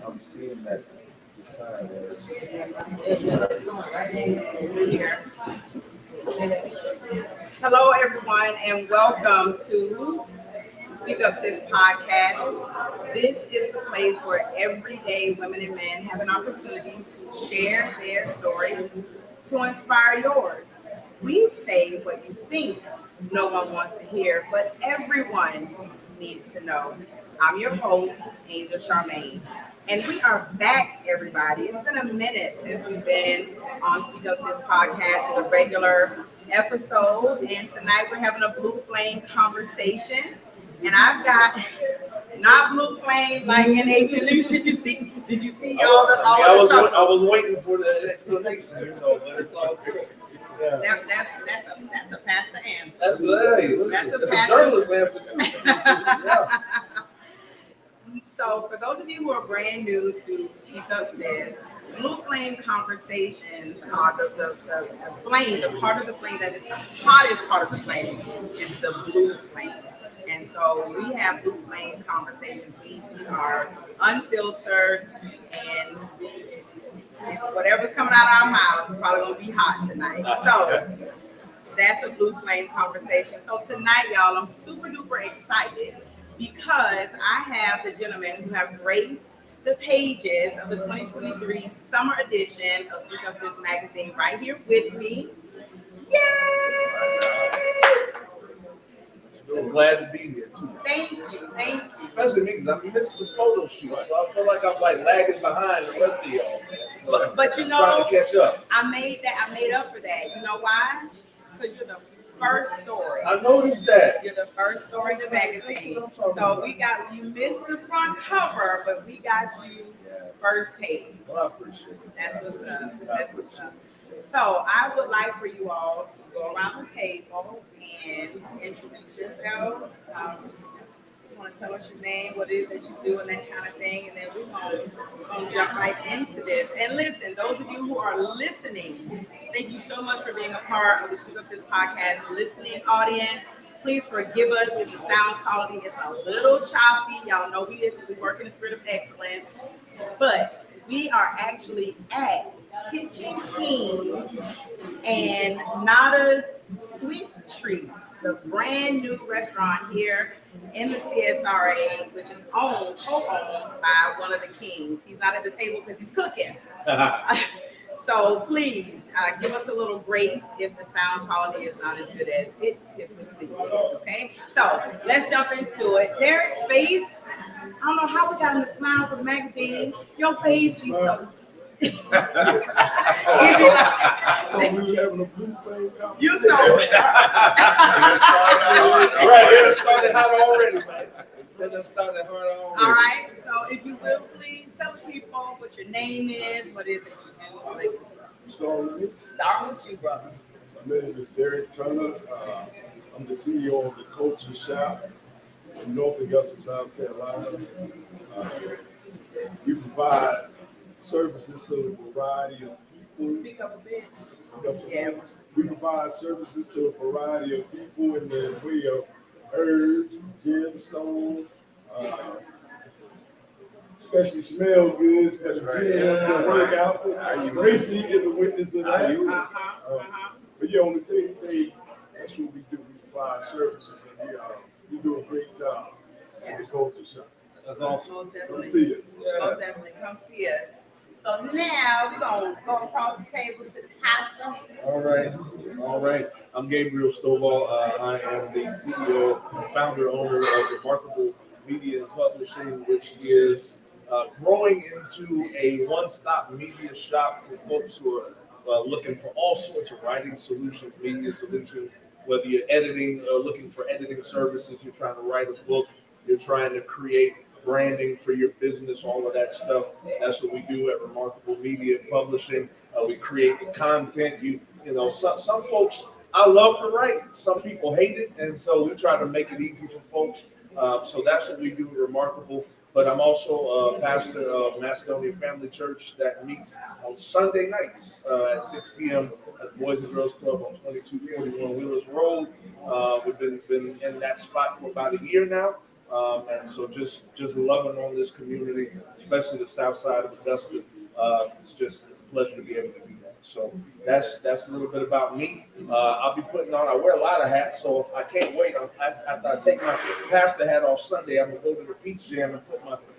I'm seeing that the sign Hello, everyone, and welcome to Speak Up Sis Podcast. This is the place where everyday women and men have an opportunity to share their stories to inspire yours. We say what you think no one wants to hear, but everyone needs to know. I'm your host, Angel Charmaine. And we are back, everybody. It's been a minute since we've been on Speak Up Sis Podcast with a regular episode. And tonight we're having a blue flame conversation. And I've got not blue flame like in 18 News. Did you see all the chuckles? I was waiting for the explanation, but it's all good. Yeah. That's a pastor answer. That's a journalist answer too. Yeah. So for those of you who are brand new to Speak Up Sis, blue flame conversations are the flame, the part of the flame that is the hottest part of the flame is the blue flame. And so we have blue flame conversations. We are unfiltered, and whatever's coming out of our mouths is probably going to be hot tonight. So that's a blue flame conversation. So tonight, y'all, I'm super duper excited because I have the gentlemen who have graced the pages of the 2023 summer edition of Speak Up Sis magazine right here with me. Yay! I'm glad to be here too. Thank you. Especially me because I missed the photo shoot, so I feel like I'm like lagging behind the rest of y'all. So but you know, trying to catch up. I made up for that. You know why? Because you're the first story. I noticed that. You're the first story in the magazine. So you missed the front cover, but we got you first page. Well, I appreciate it. That's what's up. So I would like for you all to go around the table and introduce yourselves. You want to tell us your name, what it is that you do, and that kind of thing, and then we're going to jump right into this. And listen, those of you who are listening, thank you so much for being a part of the Speak Up Sis Podcast listening audience. Please forgive us if the sound quality is a little choppy. Y'all know we work in the spirit of excellence, but we are actually at Kitchen Kings and Nada's Sweet Treats, the brand new restaurant here in the CSRA, which is co-owned by one of the kings. He's not at the table because he's cooking. So please give us a little grace if the sound quality is not as good as it typically is, okay? So let's jump into it. Derek's face, I don't know how we got him to smile for the magazine. Your face be so... You so right, it started hot already, man. It started hard already. All right, so if you will, please tell people what your name is, what is it you do. Start with you, brother. My name is Derek Turner. I'm the CEO of the Culture Shop in North Augusta, South Carolina. We provide services to a variety of people. Speak up a bit. Yeah. We provide services to a variety of people in the way of herbs, gemstones, especially smell good, because gym work out. Gracie is a witness of that. But yeah, on the day-to-day, that's what we do. We provide services, and we do a great job at the Culture Shop. That's awesome. Most definitely. Come see us. Most definitely. Come see us. So now we're going to go across the table to the pastor. All right. I'm Gabriel Stovall. I am the CEO, founder, owner of Remarkable Media and Publishing, which is growing into a one-stop media shop for folks who are looking for all sorts of writing solutions, media solutions, whether you're editing, looking for editing services, you're trying to write a book, you're trying to create branding for your business, all of that stuff. That's what we do at Remarkable Media and Publishing. We create the content. You know, some folks, I love to write. Some people hate it, and so we try to make it easy for folks. So that's what we do at Remarkable. But I'm also a pastor of Macedonia Family Church that meets on Sunday nights at 6 p.m. at the Boys and Girls Club on 2241 Wheelers Road. We've been in that spot for about a year now. And so just loving on this community, especially the south side of Augusta. It's a pleasure to be able to do that. So that's a little bit about me. I'll be I wear a lot of hats, so I can't wait. After I take my pastor hat off Sunday, I'm gonna go to the Peach Jam and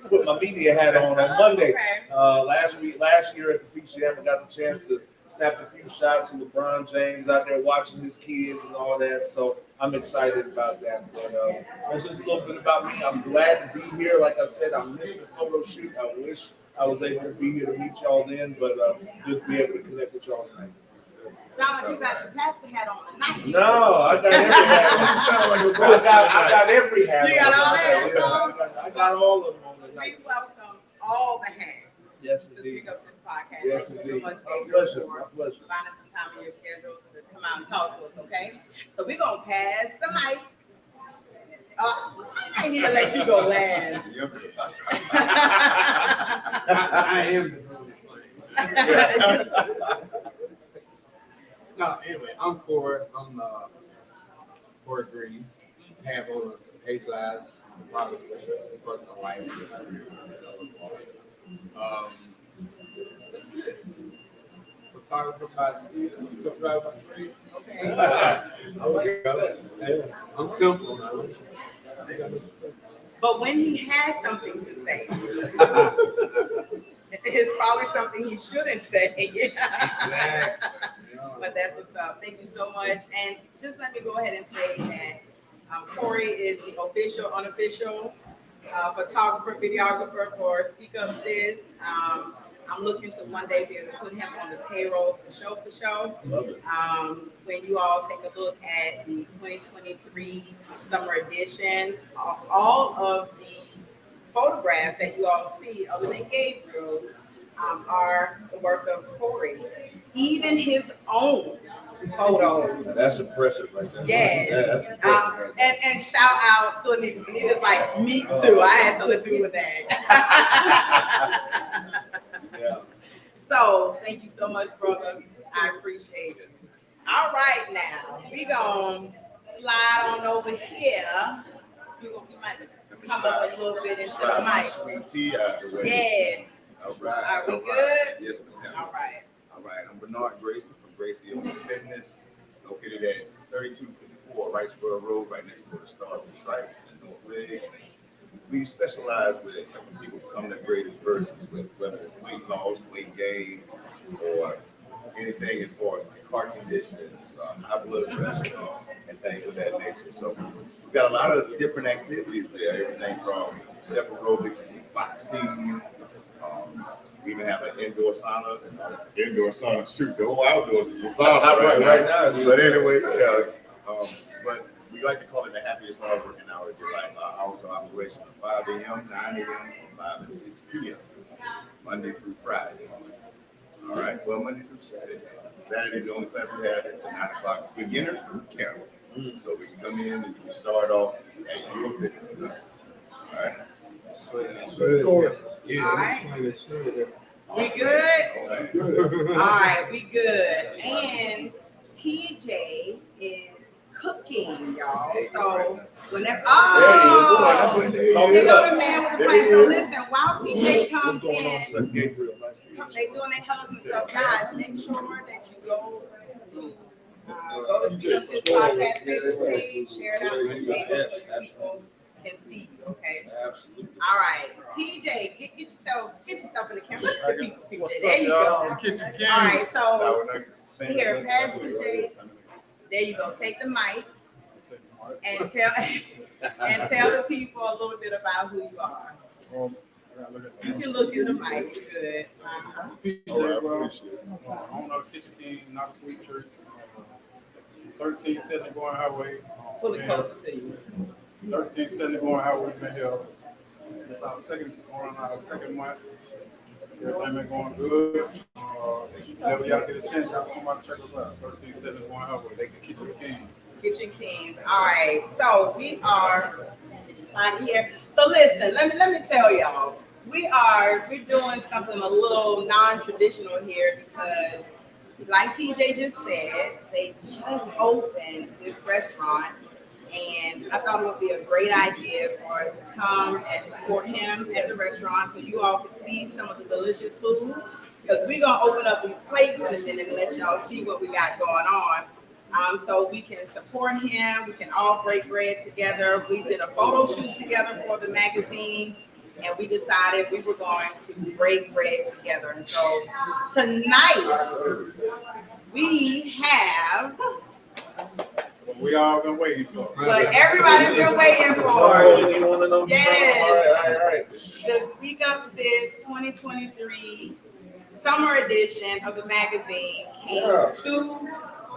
put my media hat on Monday. Last year at the Peach Jam, I got the chance to snap a few shots of LeBron James out there watching his kids and all that. So I'm excited about that. But that's just a little bit about me. I'm glad to be here. Like I said, I missed the photo shoot. I wish I was able to be here to meet y'all then, but just be able to connect with y'all tonight. Sound like you got your pastor hat on tonight. No, I got every hat. I got every hat. You got all hats on? I got all of them on tonight. We welcome all the hats. Yes, To indeed. Speak Up Sis Podcast. Yes, Thank you indeed. so much, My Gabriel, pleasure. for My pleasure. finding some time in your schedule to come out and talk to us, okay? So we're going to pass the mic. I need to let you go last. I am the No, anyway, I'm Corey. I'm Corey Green. Have on Hazel eyes, personal life. Photographer by skill, truck driver by trade. Okay. I'm simple, man. But when he has something to say, it's probably something he shouldn't say. Exactly. But that's what's up. Thank you so much. And just let me go ahead and say that Corey is the official, unofficial photographer, videographer for Speak Up Sis. I'm looking to one day be able to put him on the payroll for show. When you all take a look at the 2023 summer edition, all of the photographs that you all see, other than Gabriel's, are the work of Corey. Even his own photos. That's impressive right there. Yes. Yeah, that's impressive. Right And shout out to Anita. Anita's like, me too. I had something to do with that. Yeah. So thank you so much, brother. I appreciate you. All right, now we gonna slide on over here. You might come up a little bit into the mic. Sweet tea out the way. Yes. All right. Are we all good? right. Yes, ma'am. All right. All right. I'm Bernard Gracie from Gracie Open Fitness, located at 3254 Wrightsboro Road, right next to the Stars and Stripes in Northway. We specialize with helping people become their greatest versions, whether it's weight loss, weight gain, or anything as far as like heart conditions, high blood pressure, and things of that nature. So we've got a lot of different activities there, everything from step aerobics to boxing. We even have an indoor sauna. Shoot, the whole outdoor sauna right now. But anyway, yeah. But we like to call it the happiest hard working hour of your life. Our hours of operation are 5 a.m., 9 a.m., or 5 and 6 p.m. Monday through Friday. All right. Well, Monday through Saturday. Saturday, the only class we have is the 9 o'clock beginners boot camp. So we can come in and you can start off at your fitness level. All right. Yeah, All right. We good? Okay. All right, we good. And PJ is cooking, y'all. So whenever That's what they go to man with the plan. So listen, while PJ What's comes going on, in, sir? Gabriel, nice to meet you. they doing their hugs and stuff, guys. Make sure that you go to Speak Up Sis Podcast Facebook page, share it out to your neighbors so people can see you. Okay. Absolutely. All right, PJ, get yourself in the camera. Look at the people, PJ. There you go. Kitchen All right, so Sour nuggets. here, pass PJ There you go. Take the mic and tell the people a little bit about who you are. You can look in the mic. Good. Owner of Kitchen King, not a sweet church. 1370 Bourne Highway. Pull it closer to you. 1370 Bourne Highway, been here. It's our second month. Everything been going good. Whenever y'all get a chance, y'all come out and check us out. 1370 Bourne Highway, they can Kitchen King. Kitchen Kings. All right. So we are. It's not here. So listen. Let me tell y'all. We're doing something a little non-traditional here because, like PJ just said, they just opened this restaurant, and I thought it would be a great idea for us to come and support him at the restaurant so you all can see some of the delicious food. Because we're gonna open up these plates in a minute and let y'all see what we got going on. So we can support him. We can all break bread together. We did a photo shoot together for the magazine. And we decided we were going to break bread together. And so tonight we have We all been waiting for. what everybody's been waiting for. Yes, All right. the Speak Up Sis 2023 summer edition of the magazine came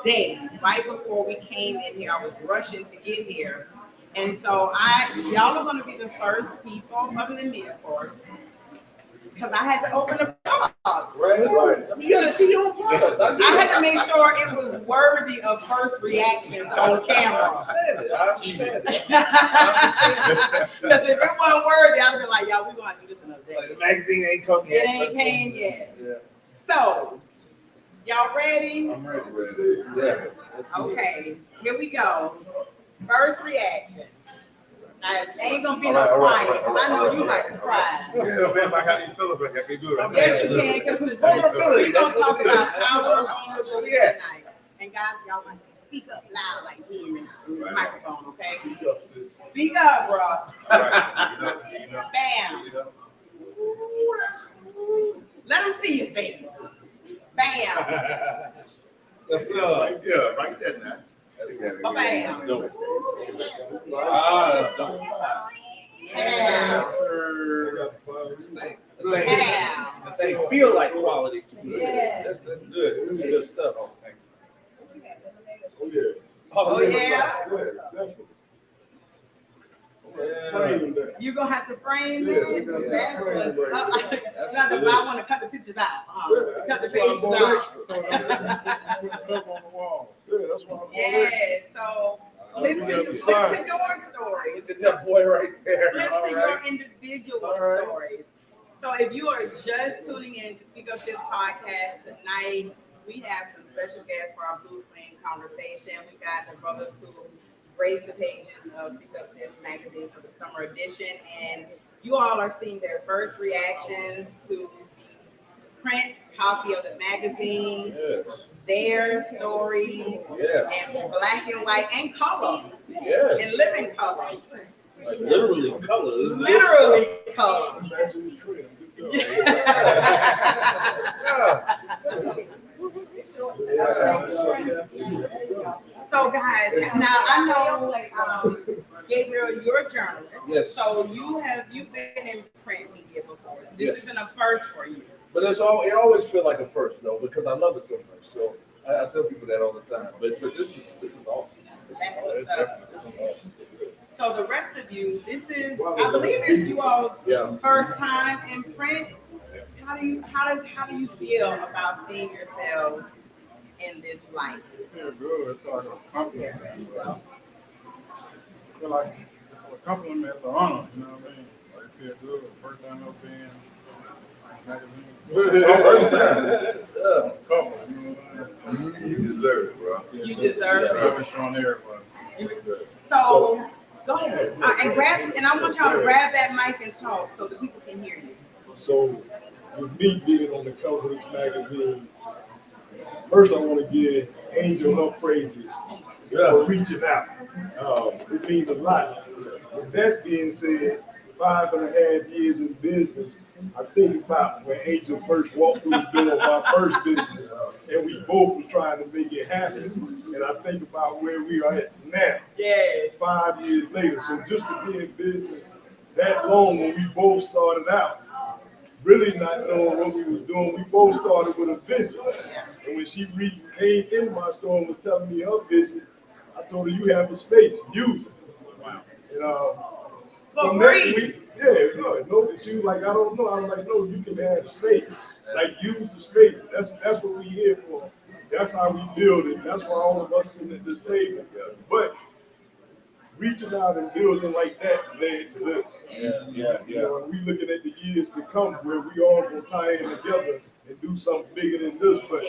today, right before we came in here. I was rushing to get here. And so y'all are going to be the first people, other than me, of course, because I had to open the box. Right. I mean, you gotta see your product. I had to make sure it was worthy of first reactions on camera. I understand it. Because if it wasn't worthy, I'd be like, y'all, we're going to do this another day. Like, the magazine ain't come yet. It ain't came yet. Yeah. So, y'all ready? I'm ready to see. Yeah. Okay, here we go. First reaction. Now, there ain't gonna be All no right, all right, crying, because I know you like to cry. Yeah, man, I got these feelings, but I can't do it. Yes, you can, because we're gonna talk about power vulnerability tonight. And guys, y'all want to speak up loud like me in this microphone, okay? Speak up, bro. Bam. Let them see your face. Bam. That's right there, right there now. Oh, bam. That's dope. Bam. The thing feel like quality too. That's good. This is good stuff. Oh, yeah. Oh, yeah. Yeah, definitely. Frame that. You're gonna have to frame Yeah, it. yeah. That's what's Frame up. it. I want to cut the pictures out. Cut the pages out. Put the cover on the wall. Yeah, that's why I'm Yeah. So flip to your stories. Look at that boy right there. Flip to All your right. individual All right. stories. So if you are just tuning in to Speak Up Sis Podcast tonight, we have some special guests for our Blue Flame conversation. We got the brothers who graced the pages of Speak Up Sis magazine for the summer edition, and you all are seeing their first reactions to the print copy of the magazine, Yes. their stories, Yes. and black and white and color, Yes. and living color, Like literally colors. literally color. Imagine the trend. So guys, now I know Gabriel, you're a journalist. Yes. So you've been in print media before. So this Yes. isn't a first for you. But it always feel like a first though, because I love it so much. So I tell people that all the time. But this is awesome. This That's is what's up. This is awesome. So the rest of you, this is, I believe it's you all's Yeah. first time in print. How do you feel about seeing yourselves in this light? It feels good. It's like a compliment. I feel like it's a compliment. It's an honor. You know what I mean? Like, it feels good. First time I've been magazine. First time. Yeah. Cover. You know what I mean? You deserve it, bro. You deserve So it. I've been showing everybody. So go ahead and I want y'all to grab that mic and talk so the people can hear you. So, with me being on the cover of this magazine, first I want to give Angel her praises for reaching out. It means a lot. With that being said, 5.5 years in business, I think about when Angel first walked through the door of my first business, and we both were trying to make it happen. And I think about where we are at now, Yeah. 5 years later. So just to be in business that long when we both started out, really not knowing what we was doing, we both started with a vision. And when she came into my store and was telling me her vision, I told her, you have a space, use it. Wow. And For free. No, she was like, I don't know. I was like, no, you can have space. Like, use the space. That's what we here for. That's how we build it. That's why all of us sitting at this table. But reaching out and building like that led to this. And we looking at the years to come where we all gonna tie in together and do something bigger than this. But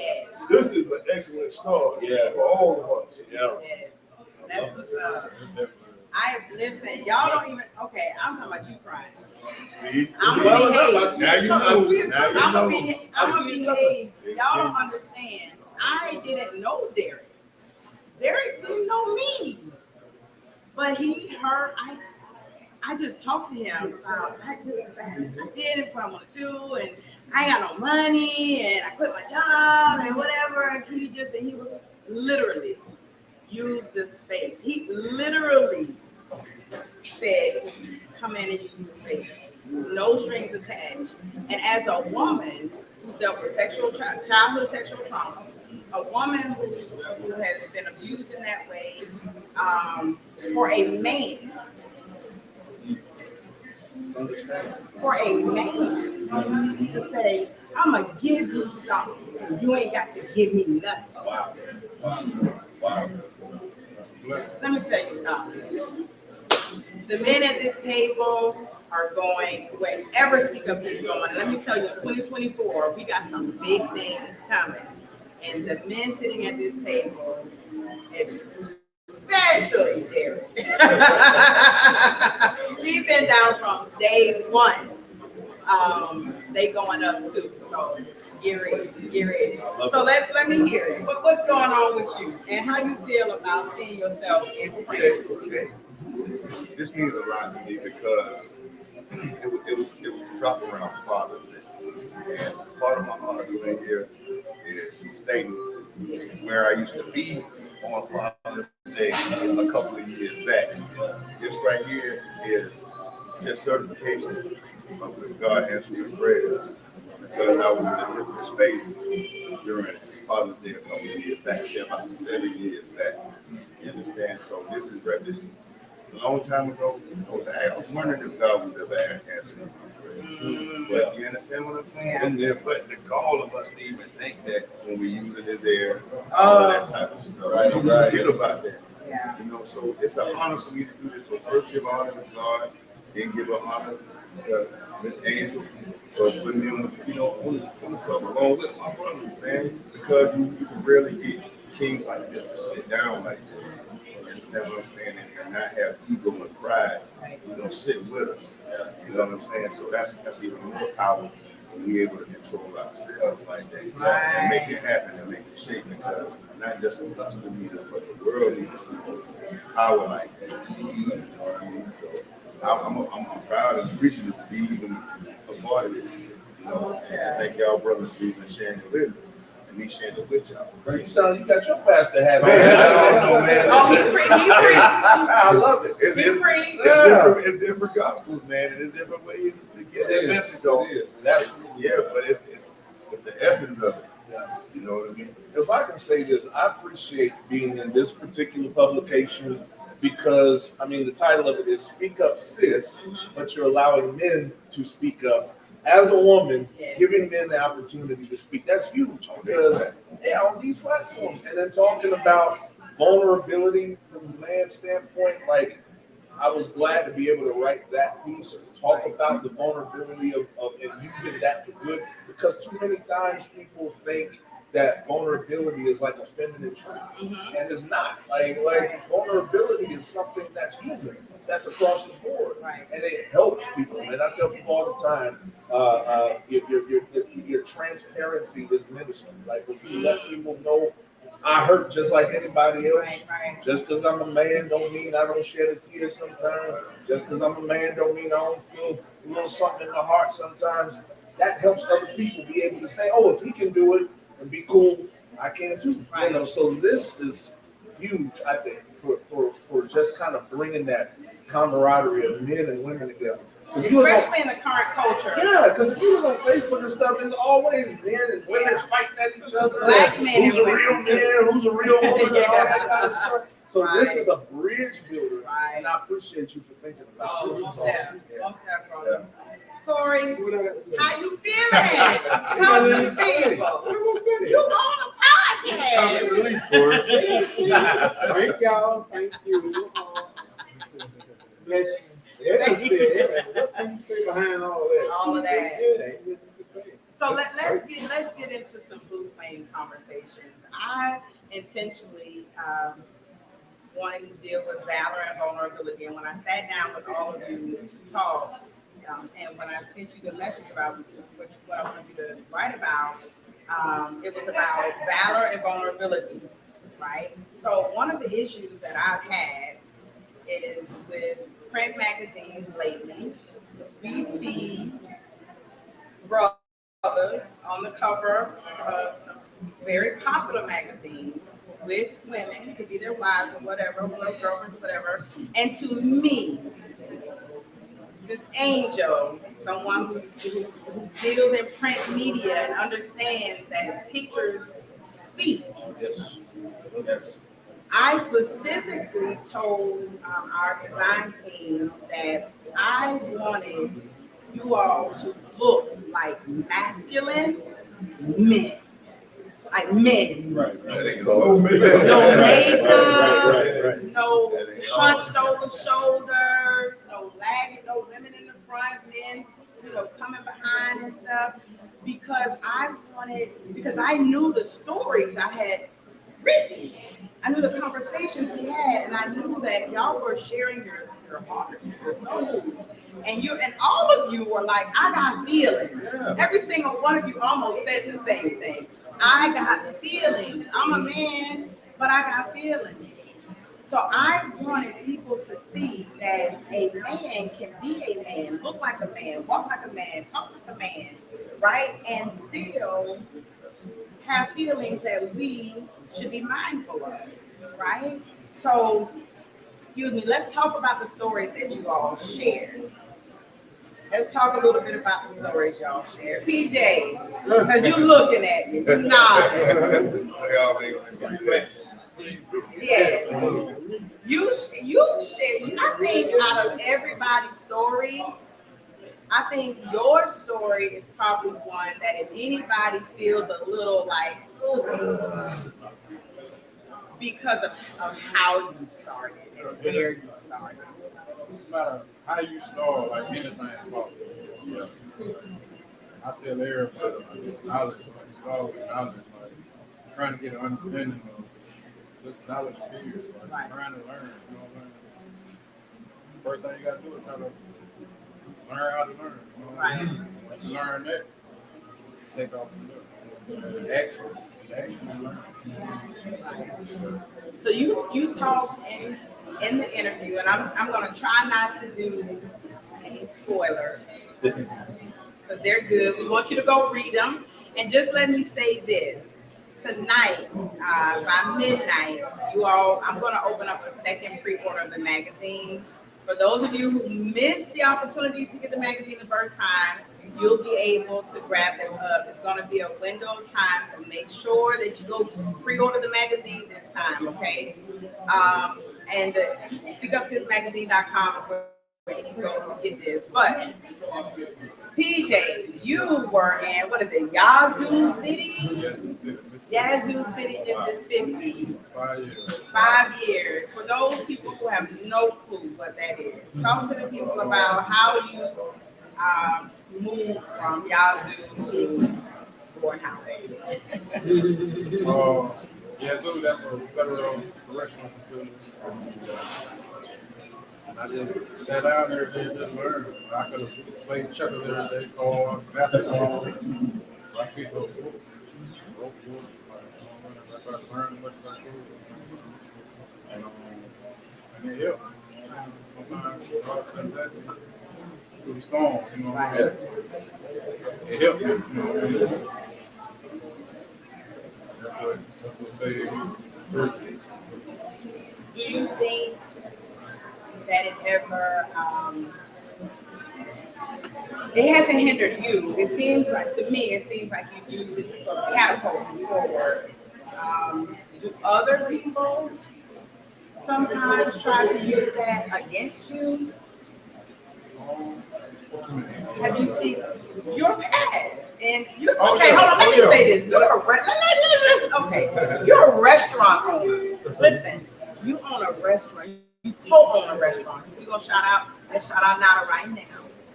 this is an excellent start for all of us. Yes. That's what's up. Listen, y'all don't even, okay, I'm talking about you crying. See? I'm gonna behave. Now you know. I'm gonna behave. Y'all don't understand. I didn't know Derek. Derek didn't know me. But he heard, I just talked to him about, this is what I want to do, and I ain't got no money, and I quit my job, and whatever, and he was literally used the space. He literally said, just come in and use the space. No strings attached. And as a woman who's dealt with childhood sexual trauma, a woman who has been abused in that way, for a man to say, I'm going to give you something, you ain't got to give me nothing. Wow. Let me tell you something. The men at this table are going wherever Speak Up Sis is going. Let me tell you, in 2024, we got some big things coming. And the men sitting at this table, especially Derek, he's been down from day one. They going up too. So get ready. So let me hear it. What's going on with you, and how you feel about seeing yourself in print? Okay. This means a lot to me because it was dropped around Father's Day, and part of my heart right here is stating where I used to be on Father's Day a couple of years back. This right here is just certification of God answering prayers, because I was in a different space during Father's Day a couple of years back, about 7 years back. You understand? So this is a long time ago. I was wondering if God was ever answering my prayers. But you understand what I'm saying? But the gall of us to even think that when we're using His air, all that type of stuff, forget about that. Yeah. So it's an honor for me to do this. So first give honor to God, then give an honor to Miss Angel for putting me on the cover along with my brothers, man. Because you can rarely get kings like this to sit down like this. You understand what I'm saying? And not have ego and pride, sit with us. You know what I'm saying? So that's even more power when we're able to control ourselves like that and make it happen and make it shape, because not just us to meet us, but the world needs to see power like that. You know what I mean? So I'm proud and appreciative to be even a part of this. Thank y'all brothers for even sharing it with me. And me sharing it with y'all. You sound, you got your pastor hat on. Man, I don't know, man. Oh, he preached. I love it. It's different gospels, man, and it's different ways to get that message on. But it's the essence of it. You know what I mean? If I can say this, I appreciate being in this particular publication because, the title of it is Speak Up Sis, but you're allowing men to speak up. As a woman, giving men the opportunity to speak, that's huge because on these platforms, and then talking about vulnerability from the man's standpoint, like I was glad to be able to write that piece, to talk about the vulnerability of and using that for good, because too many times people think that vulnerability is like a feminine trait, and it's not. Like vulnerability is something that's human, that's across the board, and it helps people. And I tell people all the time, your transparency is ministry. Like if you let people know, I hurt just like anybody else. Just because I'm a man don't mean I don't shed a tear sometimes. Just because I'm a man don't mean I don't feel a little something in my heart sometimes. That helps other people be able to say, oh, if he can do it and be cool, I can too. So this is huge, I think, for just kind of bringing that camaraderie of men and women together. Especially in the current culture. Yeah, because if you look on Facebook and stuff, there's always men and women fighting at each other. Black men Who's a and real women. man? Who's a real woman? Yeah. And all that kind of stuff. So this Right. is a bridge builder, Right. and I appreciate you for thinking about Oh, this. most It's awesome. definitely. Corey, What I got to say? how you feeling? Talk to the people. You on a podcast. Thank y'all. Thank you. Bless you. Yeah, that's it. What can you say behind all that? All of that. Yeah, ain't nothing to say. So let's get into some blue flame conversations. I intentionally wanted to deal with valor and vulnerability, and when I sat down with all of you to talk, and when I sent you the message about what I wanted you to write about, it was about valor and vulnerability, right? So one of the issues that I've had is with print magazines lately. We see brothers on the cover of some very popular magazines with women, it could be their wives or whatever, girlfriends or whatever. And to me, this is Angel, someone who deals in print media and understands that pictures speak. Yes. Yes. I specifically told our design team that I wanted you all to look like masculine men. Like men. Right. No makeup. No Right. makeup, no hunched over shoulders, no lagging, no women in the front, men, coming behind and stuff. Because I knew the stories I had written. I knew the conversations we had, and I knew that y'all were sharing your hearts, your souls. And all of you were like, I got feelings. Yeah. Every single one of you almost said the same thing. I got feelings. I'm a man, but I got feelings. So I wanted people to see that a man can be a man, look like a man, walk like a man, talk like a man, right? And still have feelings that we should be mindful of, right? So, let's talk about the stories that you all shared. Let's talk a little bit about the stories y'all shared. PJ, because you're looking at me, you nodding. Yes. You share. I think out of everybody's story, I think your story is probably one that if anybody feels a little like, ugh, because of how you started and where you started. No matter how you start, like anything is possible. Yeah. I tell everybody, like, knowledge, like, start with knowledge, like, trying to get an understanding of this knowledge period, like, Right. trying to learn, you know what I mean? First thing you got to do is try to learn how to learn, you know what I mean? Once you learn that, take off from there. Action, learn. So you talked in the interview, and I'm going to try not to do any spoilers because they're good. We want you to go read them, and just let me say this: tonight by midnight, I'm going to open up a second pre-order of the magazines. For those of you who missed the opportunity to get the magazine the first time, you'll be able to grab them up. It's going to be a window of time, so make sure that you go pre-order the magazine this time, okay? And SpeakUpSisMagazine.com is where you can go to get this. But PJ, you were in, what is it, Yazoo City? Yazoo City, Mississippi. 5 years. 5 years. For those people who have no clue what that is, talk to the people about how you moved from Yazoo to Morehouse. Yazoo, that's a federal correctional facility. I just sat down there and just learned. I could have played checkers every day, or basketball. I picked up books, wrote books, I tried to learn as much as I could. And it helped. Sometimes God sent that through the storm, you know. Right. It helped me, you know. That's what saved me. Do you think that it ever, it hasn't hindered you? It seems like, to me, it seems like you use it to sort of catapult you forward. Do other people sometimes try to use that against you? Have you seen your past? And you, okay, hold on, let me say this. You're a okay, you're a restaurant owner. Listen, you own a restaurant. You co-own a restaurant. We're gonna let's shout out Nada right now.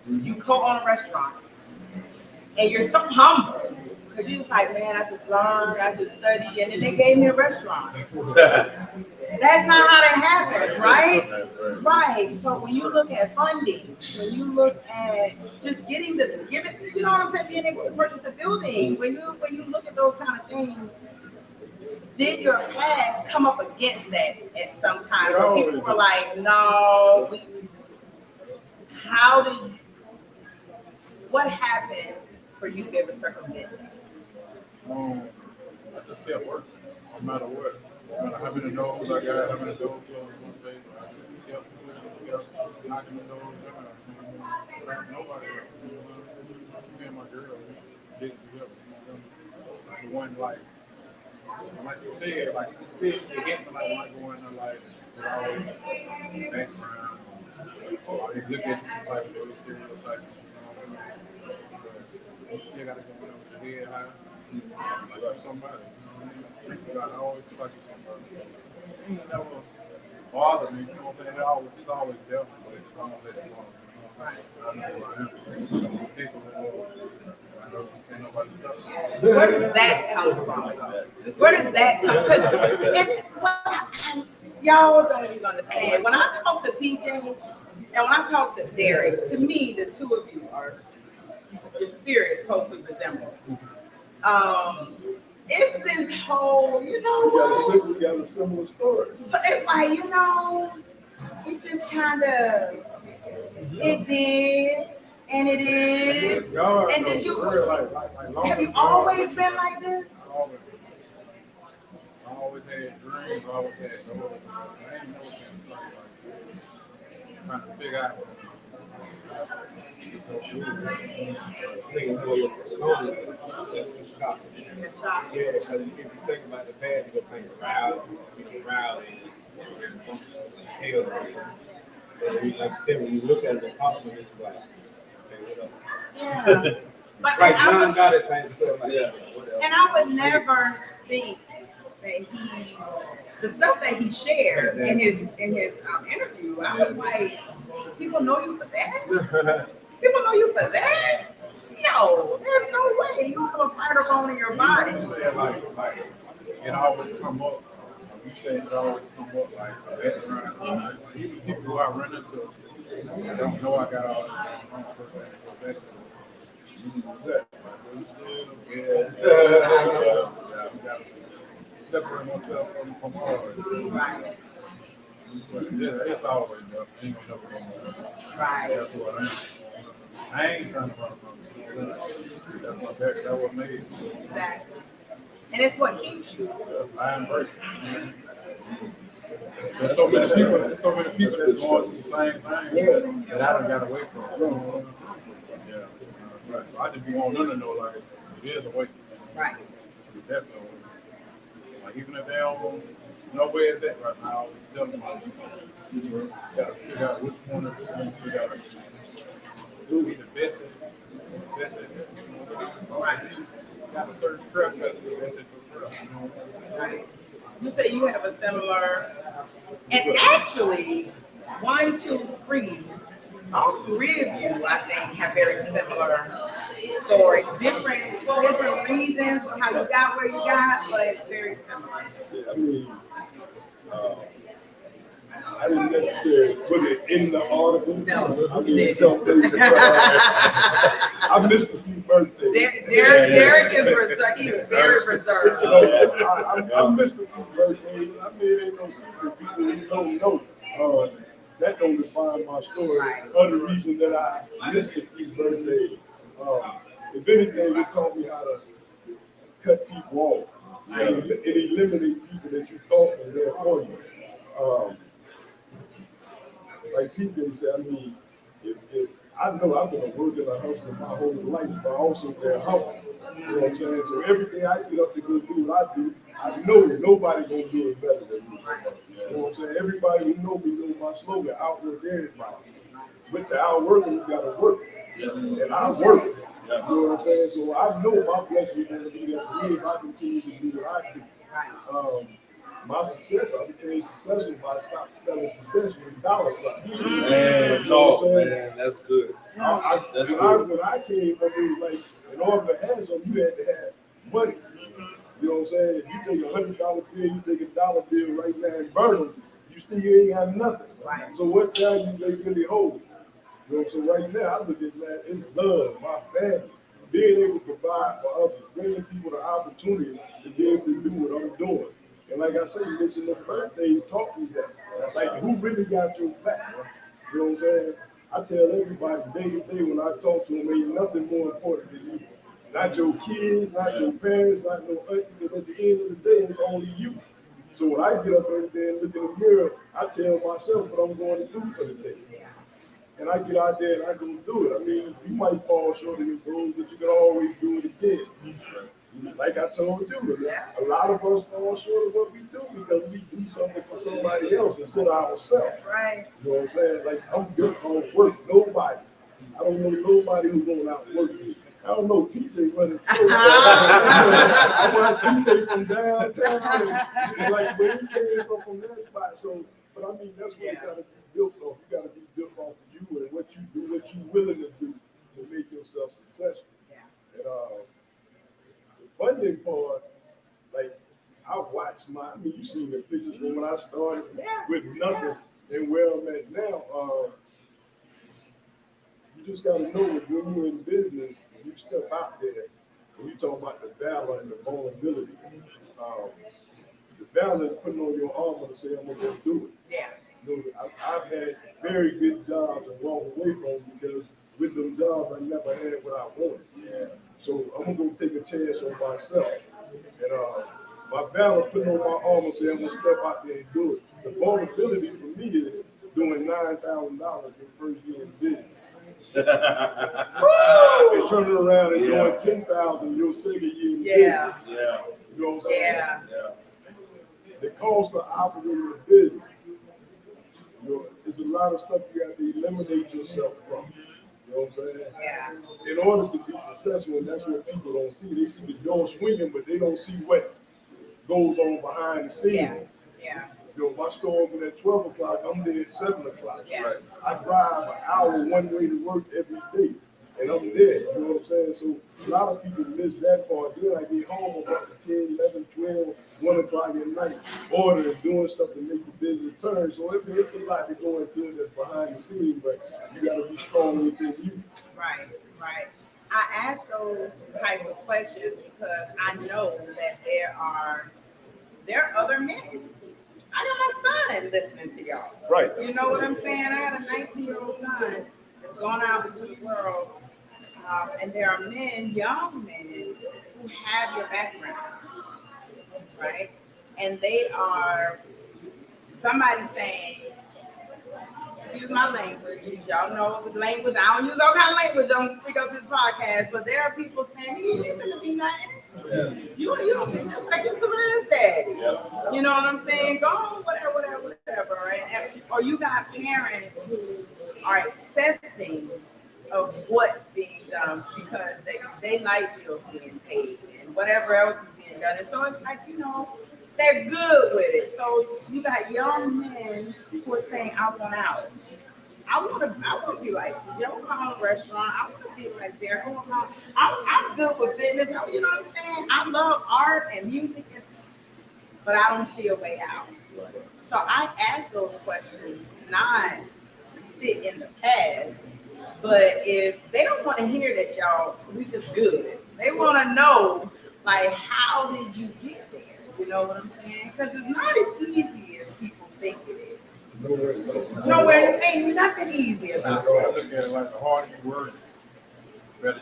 You co-own a restaurant, and you're so humble because you're just like, man, I just learned, I just studied, and then they gave me a restaurant. That's not how that happens, right? Right. So when you look at funding, when you look at just you know what I'm saying, being able to purchase a building, when you look at those kind of things, did your past come up against that at some time? Where people were like, no, what happened for you to be able to circumvent that? I just kept working, no matter what. No matter how many doors I got, how many doors closed one day, I just kept knocking the doors down. Nobody else. Me and my girl did together. The one like you said, like you still get to like when I go in there, like there's always background. Or they look at you like those stereotypes. You still gotta go in with your head high. Like somebody. I always like somebody. It never bothered me. You know what I'm saying? It's always there, but it's don't let it go. I know who I am. People that know I know can't nobody stop me. Where does that come from? Where does that come? Because y'all don't even understand. When I talk to PJ and when I talk to Derek, to me, the two of you your spirits closely resemble. It's this whole, you know, We got a similar story. but it's like, you know, it just kind of, it did, and it is. And did you, have you always been like this? I always had dreams, I always had goals. I ain't know trying to figure out. It's shocking. Yeah, because if you think about the past, you go think proud, proud is hell. But like I said, when you look at the compliment, it's like, okay, what up? Yeah. But Like and John got it type stuff like that. I would never think that the stuff that he shared in his interview, I was like, people know you for that? People know you for that? No, there's no way. You have a fighter bone in your body. You say like it always come up. You say it always come up like background. Even people who I run into, I don't know I got all that. Separate myself from all of it. It's always there. Ain't no never going on. Right. That's what I ain't trying to run from it. That's what made it. Exactly. And it's what keeps you. I embrace it. There's so many people that's going through the same thing that I done got away from. Yeah. Right. So I just be wanting them to know like it is a way. Right. Definitely. Like even if they don't know where it's at right now, I always tell them like, you gotta figure out which one of the things you gotta do be the best at it. Right. You got a certain craft, you gotta do the best at your craft, you know? Right. You say you have a similar, and actually, 1, 2, 3, all three of you, I think, have very similar stories. Different reasons for how you got where you got, but very similar. Yeah, I mean, I didn't necessarily put it in the article. No, I mean, some things. I missed a few birthdays. Derek is reserved. He's very reserved. I missed a few birthdays. I mean, it ain't no secret. People who don't know. That don't define my story. Right. Other reason that I missed a few birthdays. If anything, it taught me how to cut people off. And eliminate people that you thought were there for you. like people say, I mean, if I know I've been working and hustling my whole life, but also been humble. You know what I'm saying? So everything I get up to go do what I do, I know that nobody gonna do it better than me. You know what I'm saying? Everybody who know me know my slogan, outwork everybody. With the outworking, you gotta work. And I work. You know what I'm saying? So I know my blessing is gonna be there for me if I continue to do what I do. My success, I became successful if I stopped spelling success with dollar signs. Man, talk, man. That's good. When I came up, it was like, in order to have something, you had to have money. You know what I'm saying? If you take $100 bill, you take a dollar bill right now and burn them, you still ain't got nothing. So what value they really hold? You know, so right now, I look at that, it's love, my family, being able to provide for others, bringing people the opportunity to be able to do what I'm doing. And like I said, listen to birthdays taught me that. Like, who really got your back? You know what I'm saying? I tell everybody day to day when I talk to them, ain't nothing more important than you. Not your kids, not your parents, not no auntie, but at the end of the day, it's only you. So when I get up every day and look in the mirror, I tell myself what I'm going to do for the day. And I get out there and I go do it. I mean, you might fall short of your goals, but you can always do it again. Like I told you, a lot of us fall short of what we do because we do something for somebody else instead of ourselves. That's right. You know what I'm saying? Like, I'm built on work. Nobody. I don't know nobody who's going to outwork me. I don't know PJ running. I want PJ from downtown. And like, where he came from that spot. So, but I mean, that's what you got to be built off. You got to be built off of you and what you do, what you're willing to do to make yourself successful. And the funding part, like, I watched I mean, you seen the pictures from when I started with nothing and where I'm at now. You just got to know that when you're in business, you step out there and you talk about the valor and the vulnerability. The valor is putting on your armor to say, I'm going to go do it. You know, I've had very good jobs and walked away from them because with them jobs, I never had what I wanted. So I'm going to take a chance on myself. And my valor putting on my armor say, I'm going to step out there and do it. The vulnerability for me is doing $9,000 your first year in business. And turning around and doing $10,000 your second year in business. You know what I'm saying? The cost of operating a business. You know, there's a lot of stuff you have to eliminate yourself from. You know what I'm saying? In order to be successful, and that's what people don't see. They see the door swinging, but they don't see what goes on behind the scenes. You know, my store open at 12 o'clock, I'm there at 7 o'clock. I drive an hour one way to work every day, and I'm there. You know what I'm saying? So a lot of people miss that part. Then I get home about 10, 11, 12, 1 o'clock at night, ordering, doing stuff to make the business turn. So it's a lot to go into that's behind the scenes, but you got to be strong within you. Right. I ask those types of questions because I know that there are other men. I got my son listening to y'all. Right. You know what I'm saying? I got a 19-year-old son that's gone out into the world, and there are men, young men, who have your backgrounds, right? And they are somebody saying, excuse my language, y'all know the language. I don't use all kind of language on Speak Up Sis Podcast, but there are people saying, you ain't gonna be nothing. You don't be just like your somebody's daddy. You know what I'm saying? Go on, whatever, right? Or you got parents who are accepting of what's being done because they life bills being paid and whatever else is being done. And so it's like, you know, they're good with it. So you got young men who are saying, I want out. I want to be like, yo, I'm a restaurant. I want to be like Derek. I'm good with fitness. You know what I'm saying? I love art and music, but I don't see a way out. So I ask those questions not to sit in the past, but if they don't want to hear that, y'all, we just good. They want to know, like, how did you get there? You know what I'm saying? Because it's not as easy as people think it is. Nowhere, ain't nothing easy about it. I look at it like the harder you work, the better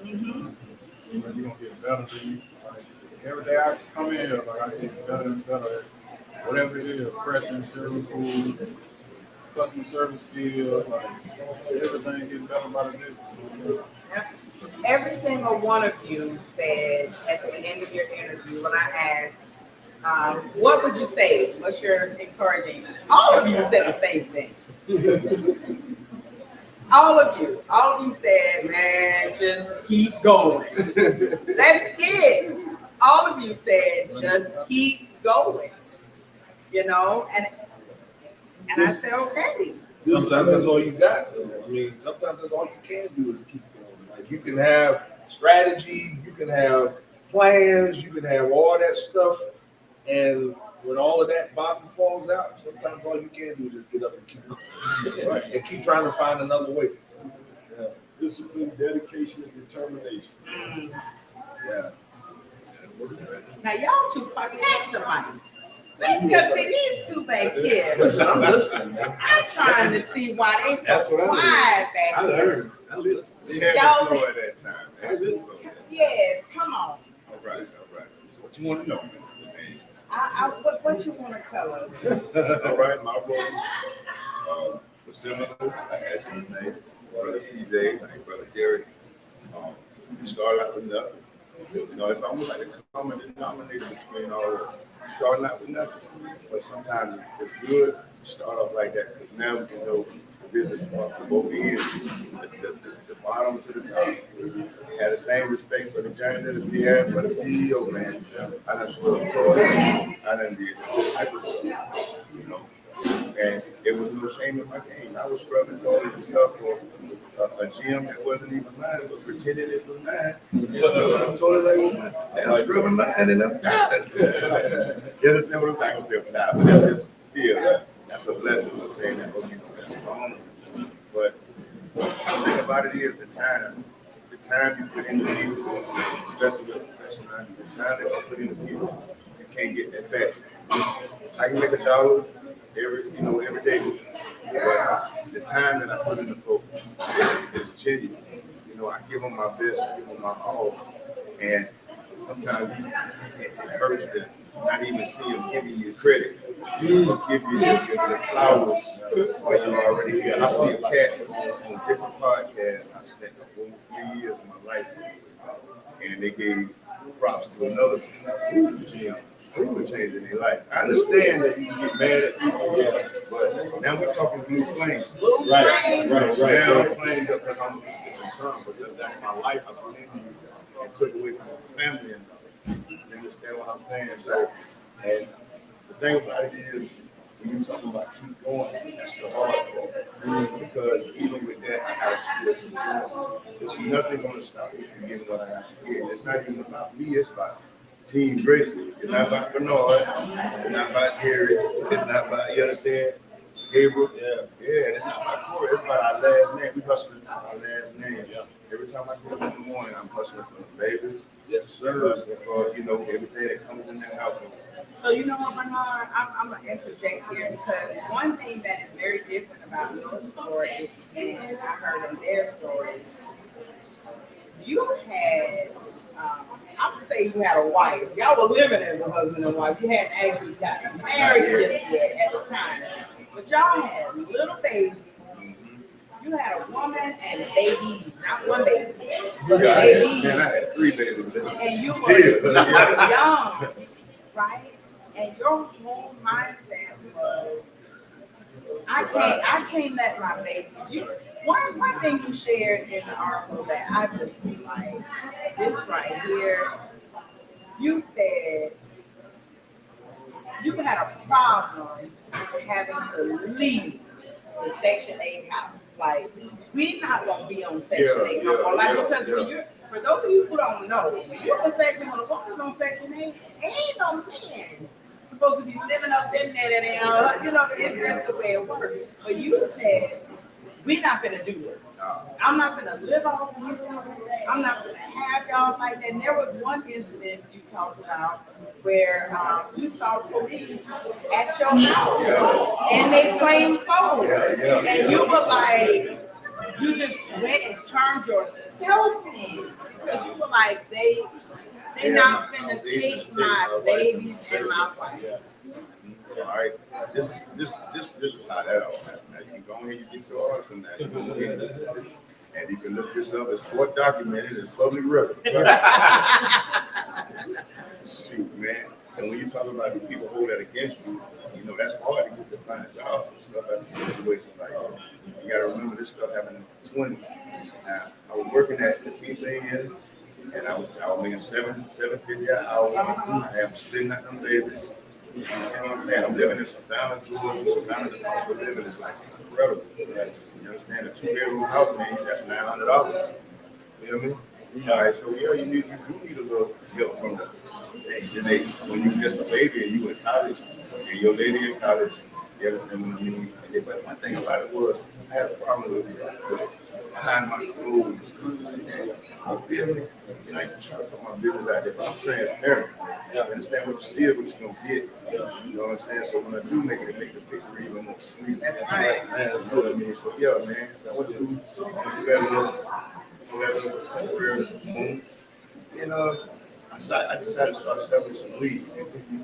you're going to get. You're going to get better than you. Like, every day I come in here, like I get better and better whatever it is, fresh and serving food, customer service skills, like everything getting better by the day. Every single one of you said at the end of your interview when I asked, what would you say? What's your encouraging? All of you said the same thing. All of you said, man, just keep going. That's it. All of you said, just keep going. You know, and I said, okay. Sometimes that's all you got. I mean, sometimes that's all you can do is keep going. Like you can have strategy, you can have plans, you can have all that stuff, and when all of that bottom falls out, sometimes all you can do is just get up and keep going, right? And keep trying to find another way. Yeah. Discipline, dedication, and determination. Yeah. Now y'all two pass the mic. Because see these two back here. Listen, I'm listening, man. I'm trying to see why they so That's what I quiet back I here. learned. I listened. They had Y'all- the floor at that time. They had the floor. Yes, come on. All right. So what you want to know, Miss What you want to tell us? Angie? All right, my role was similar, like as you say, brother PJ, like brother Derek. We started out with nothing. You know, it's almost like a common denominator between all of us. Starting out with nothing, but sometimes it's good to start off like that because now we can know the business part from both ends, the bottom to the top. Had the same respect for the janitor as we had for the CEO, man. I done scrubbed toilets, I done did all type of stuff, you know. And there was no shame in my game. I was scrubbing toilets and stuff for a gym that wasn't even mine, but pretending it was mine. Scrubbing toilets like, well, man, I'm scrubbing mine and I'm tired. You understand what I'm saying? I'm saying I'm tired, but that's just still, that's a blessing for saying that, okay, that's wrong. But the thing about it is the time you put in the people, especially with professional, the time that you put in the people, you can't get that back. I can make $1 every day. But the time that I put in the folk is genuine. You know, I give them my best, I give them my all. And sometimes it hurts to not even see them giving you credit. Or give you the flowers while you're already here. I see a cat on different podcasts. I spent the whole 3 years of my life and they gave props to another gym. People changing their life. I understand that you can get mad at people, but now we're talking blue flame. Right. Now I'm flamed up because it's internal, but that's my life. I put into you and took away from my family. And you understand what I'm saying? So, and the thing about it is, when you talking about keep going, that's the hard part. Because even with that, I got to there's nothing going to stop me from getting what I have to get. It's not even about me, it's about Team Gracie. It's not about Bernard. It's not about Gary. It's not about, you understand? Gabriel. Yeah, it's not about Corey. It's about our last name. We hustling for our last name. Yeah. Every time I get up in the morning, I'm hustling for the babies. Yes, sir. I'm hustling for, everything that comes in that household. So you know what, Bernard, I'm going to interject here because one thing that is very different about your story and I heard in their stories, you had, I would say you had a wife. Y'all were living as a husband and wife. You hadn't actually gotten married just yet at the time. But y'all had little babies. You had a woman and babies, not one baby, but babies. Man, I had 3 babies. And you were young, right? And your whole mindset was, I can't let my babies. One thing you shared in the article that I just was like, this right here, you said you had a problem having to leave the Section 8 house. Like, we're not going to be on Section 8 no more. Like, because when you're, for those of you who don't know, when you're on Section, when a woman's on Section 8, ain't no man supposed to be living up in there, that's the way it works. But you said, we're not gonna do this. I'm not gonna live off of you. I'm not gonna have y'all like that. And there was one incident you talked about where you saw police at your house and they claimed clothes. And you were like, you just went and turned yourself in because you were like, they're not gonna take my babies and my wife. All right, this is how that all happened. Now, you can go ahead, you get your article now, you can go ahead and look this up. And you can look this up. It's court documented. It's public record. Shoot, man. And when you talk about the people hold that against you, you know that's hard to get to find jobs and stuff like the situation like that. You got to remember this stuff happened in the 20s. Now, I was working at the Pizza Inn, and I was making $7.50 an hour. I am splitting out them babies. You know what I'm saying? I'm living in Savannah, Georgia. Savannah, the cost of living is like incredible. You understand? A 2-bedroom house, man, that's $900. You know what I mean? All right, so yeah, you do need a little help from the Section 8 when you just a baby and you in college and your lady in college. You understand what I mean? But my thing about it was I had a problem with behind my clothes and stuff like that. I feel me? And I can try to put my business out there, but I'm transparent. You understand what you see is what you're gonna get. You know what I'm saying? So when I do make it make the picture even more sweet. That's right. Man, that's what I mean. So yeah, man, I want to do that temporary move. And I decided to start selling some weed.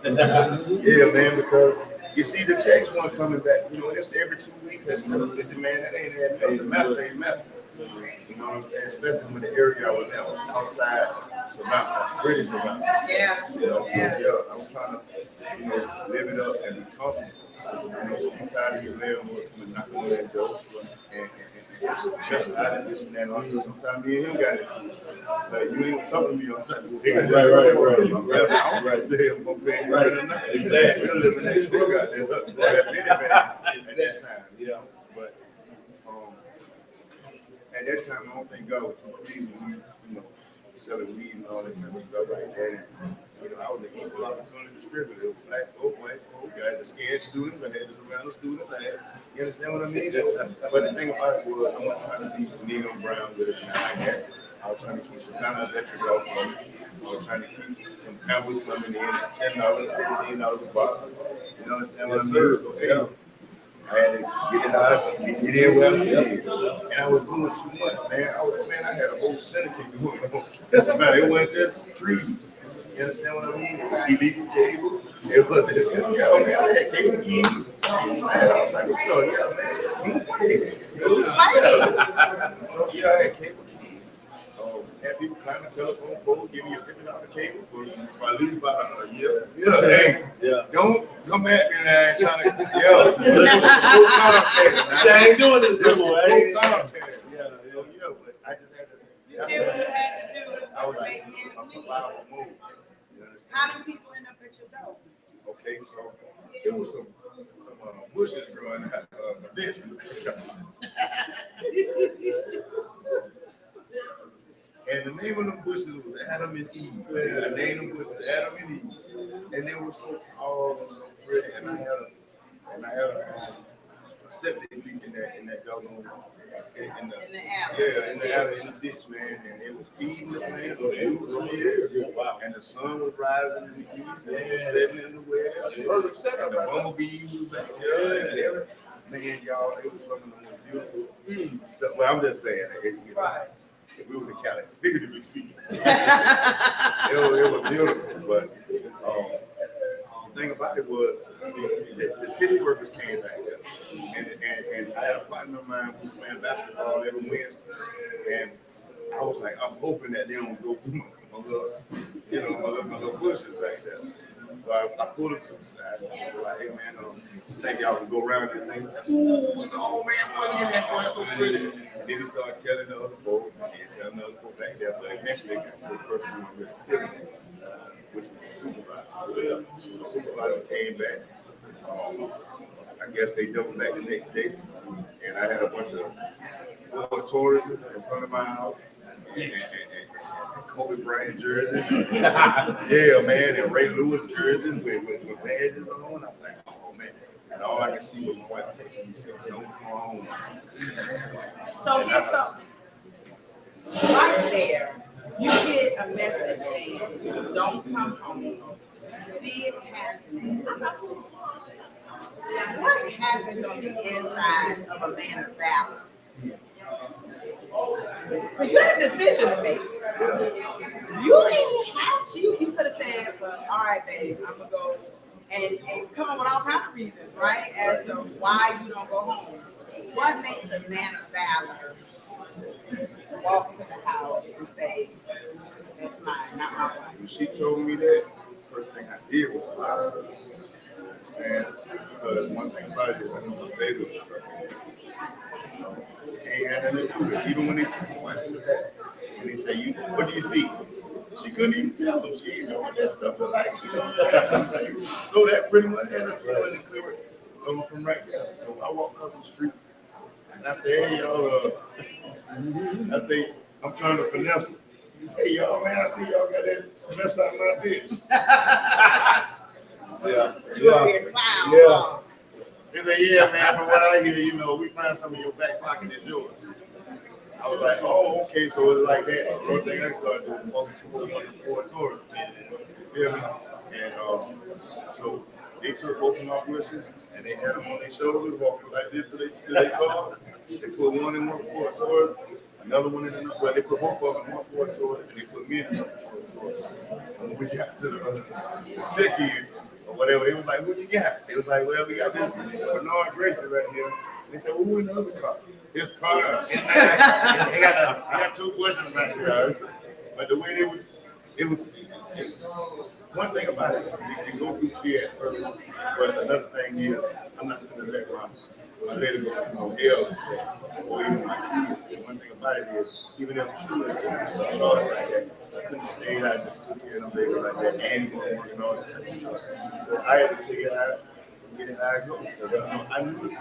Yeah, man, because you see the checks weren't coming back. You know, it's every 2 weeks. That's $750, man. That ain't that. The meth ain't meth. You know what I'm saying? Especially when the area I was in was Southside Savannah. That's British Savannah. Yeah. You know, so yeah, I'm trying to, live it up and be comfortable. You know, so I'm tired of your landlord coming knocking on that door. And it's just out of this and that. Also, sometimes me and him got it too. Like, you ain't talking to me on Sunday. Right. I'm right there. I'm paying right now. Exactly. We're living that truck out there. At that time. Yeah. But at that time, I don't think God was too pleased with me, selling weed and all that type of stuff like that. And, I was an equal opportunity distributor. Black folk, white folk, I had the scared students, I had the Savannah students, you understand what I mean? So, but the thing about it was, I wasn't trying to be Negro Brown with it, and I like that. I was trying to keep Savannah electric off from me. I was trying to keep them pampers coming in at $10, $15 a box. You understand what I mean? So, hey, I had to get it out, get in where I fit in. And I was doing too much, man. I had a whole syndicate going on. That's about it. It wasn't just trees. You understand what I mean? Illegal cable. It wasn't, man, I had cable keys. I had all types of stuff. So, I had cable keys. Had people climb the telephone pole, give me a $50 cable for if I leave about a year. Hey, don't come at me now trying to get else. I ain't doing this no more. So, but I just had to. I was like a survival mode. How do people end up at your door? Okay, so it was some bushes growing out of a ditch. And the name of the bushes was Adam and Eve. Man. I named them bushes Adam and Eve. And they were so tall and so pretty. And I had a septic leak in that doggone in the alley, in the ditch, man. And it was feeding the plants and the sun was rising in the east and it was setting in the west. And the bumblebees was back there. Man, y'all, it was some of the most beautiful stuff. Well, I'm just saying, if we was in Cali, figuratively speaking, it was beautiful. But the thing about it was the city workers came back there. And I had a partner of mine who was playing basketball every Wednesday. And I was like, I'm hoping that they don't go through my little bushes back there. So I pulled him to the side. I was like, hey, man, think y'all can go around there. And he said, ooh, no, man, boy, that boy so pretty. And then he started telling the other folk, and telling the other folk back there. But eventually, they got to the person who was really killing it, which was the supervisor. So the supervisor came back. I guess they doubled back the next day. And I had a bunch of Ford Taurus in front of my house. And Kobe Bryant jerseys. Yeah, man, and Ray Lewis jerseys with badges on. I was like, oh, man. And all I could see was my wife texting me saying, don't come home. So right there, you get a message saying, don't come home. You see it happening. Now, what happens on the inside of a man of valor? Because you had a decision to make. You didn't have to. You could have said, well, all right, babe, I'm going to go and come up with all kinds of reasons, right? As to why you don't go home. What makes a man of valor walk to the house and say, "That's mine, not my wife"? When she told me that, first thing I did was fly. Understand? Because one thing about it is I know the baby was right there. Ain't had nothing to do with it. Even when they took my wife in the back and they say, what do you see? She couldn't even tell them. She didn't know what that stuff was like. You know, so that pretty much had a feeling and clear it from right there. So I walk across the street and I say, hey, y'all, I say, I'm trying to finesse it. Hey, y'all, man, I see y'all got that mess out of my bitch. Yeah. You gonna be a clown. Yeah. They say, yeah, man, from what I hear, you know, we find some of your back pocket is yours. I was like, oh, okay, so it's like that. So the thing I started doing was walking to the Ford Taurus. You feel me? And so they took both of my bushes and they had them on their shoulders, walking like this to their car. They put one in one Ford Taurus, another one in another. Well, they put both of them in one Ford Taurus and they put me in another Ford Taurus. And when we got to the check-in or whatever, they was like, what you got? They was like, well, we got this Bernard Grayson right here. They said, well, who in the other car? His car. He got two questions about the car. But the way it was one thing about it, you can go through fear at first, but another thing is, I'm not going to let my lady go hell or even my kids. And one thing about it is, even if she was charged like that, I couldn't stay out, I just took care of them babies like that, and working all the time. So I had to take it out. Get it how I go because I knew the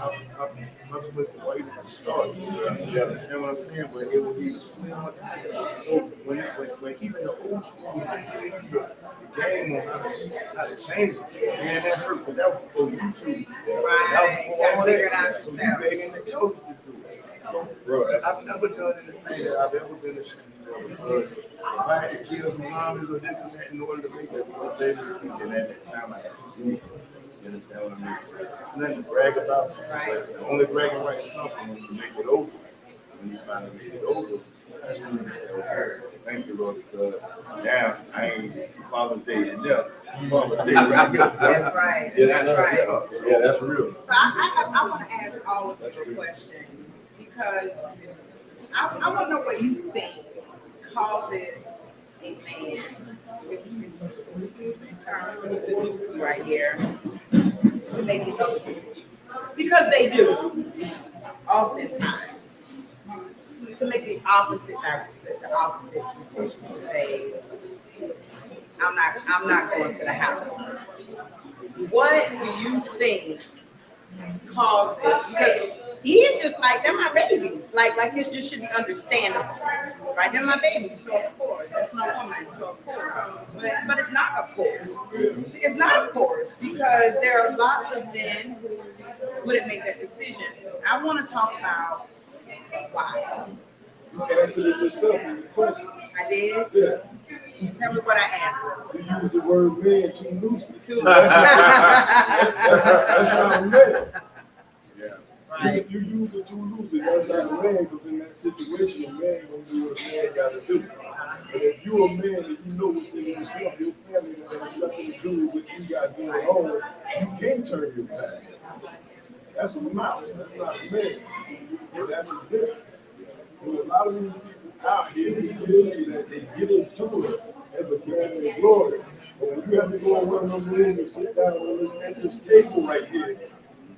consequences of why you didn't start. You understand what I'm saying? But it was even small. So when even the old school, the game on how to change it, man, that hurt. But that was before YouTube. That was before all that. So you begging the coach to do it. So bro, I've never done anything that I've ever been ashamed of because if I had to kill some mamas or this and that in order to make that for a baby, then at that time I had to do it. You understand what I mean? So it's nothing to brag about, but the only bragging rights come from when you make it over. When you finally make it over, that's when you say, okay, thank you, Lord, because now I ain't Father's Day in there. Father's Day right here. That's right. Yes, That's right. Yeah, that's real. So I want to ask all of you a question because I want to know what you think causes a man, in terms of the news right here, to make a double decision. Because they do, oftentimes, to make the opposite decision to say, I'm not going to the house. What do you think causes? Because he is just like, they're my babies. Like it just should be understandable. Right? They're my babies, so of course. That's my woman, so of course. But it's not of course. It's not of course, because there are lots of men who wouldn't make that decision. I want to talk about why. You answered it yourself in the question. I did? Yeah. Tell me what I answered. You used the word man too loosely. Too That's not a man. Yeah. Right. You use it too loosely. That's not a man, because in that situation, a man gonna do what a man gotta do. But if you're a man and you know within yourself, your family has nothing to do with what you got going on, you can't turn your back. That's a mouth. That's not a man. But that's a difference. There's a lot of these people out here that they get into it as a man in glory. But when you have to go in one of them rooms and sit down at this table right here,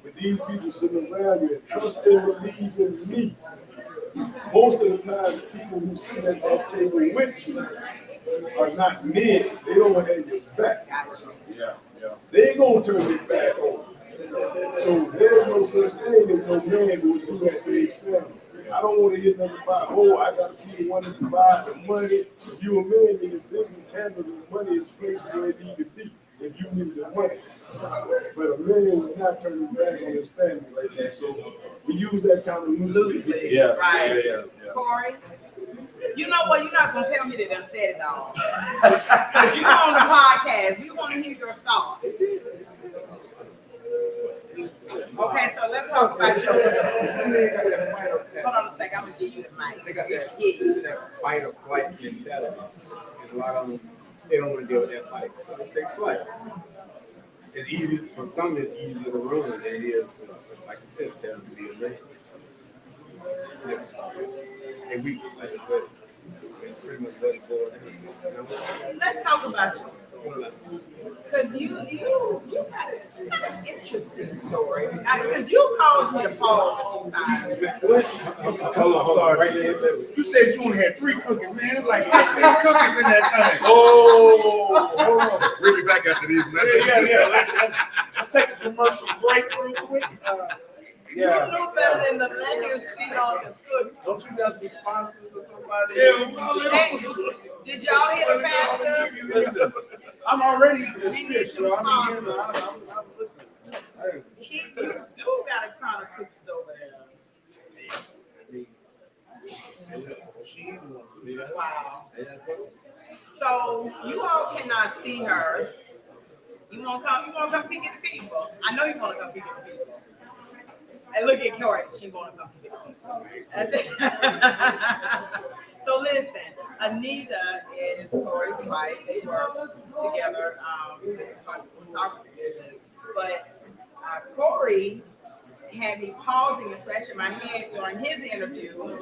with these people sitting around you and trust and believe in me, most of the time the people who sit at that table with you are not men. They don't have your back. Yeah. They ain't gonna turn their back on you. So there's no such thing as no man who would do that to his family. I don't want to hear nothing about, oh, I got to be the one to provide the money. If you're a man, then the business handle the money is placed where it needs to be if you need the money. But a man will not turn his back on his family like that. So we use that kind of loosely. Yeah. Right. Yeah. Corey, you know what? You're not going to tell me they done said it all. Because you're on the podcast. We want to hear your thoughts. Okay, so let's talk about your. Hold on a second. I'm going to give you the mic. They got that fight or flight mentality. And a lot of them, they don't want to deal with that fight. So they fight. It's easy for some. It's easier to run than it is, like you said, Steph, to be a race. And we, like I said, it's pretty much let it go. Let's talk about your story. Because you got a kind of interesting story. Because you caused me to pause a few times. Hold on, sorry. Right there. You said you only had 3 cookies, man. It's like 15 cookies in that thing. Oh, hold on. We'll be back after these messages. Yeah. Let's take a commercial break real quick. You know better than the legacy on the foot. Don't you got some sponsors or somebody? Did y'all hear the pastor? Listen, I'm already finished, so I'm listening. Hey. You do got a ton of cookies over there. Wow. So you all cannot see her. You want to come pick at the people. I know you want to come pick at the people. And look at Corey, she want to come pick at the people. So listen, Anita is Corey's wife. They work together in the photography business. But Corey had me pausing and scratching my head during his interview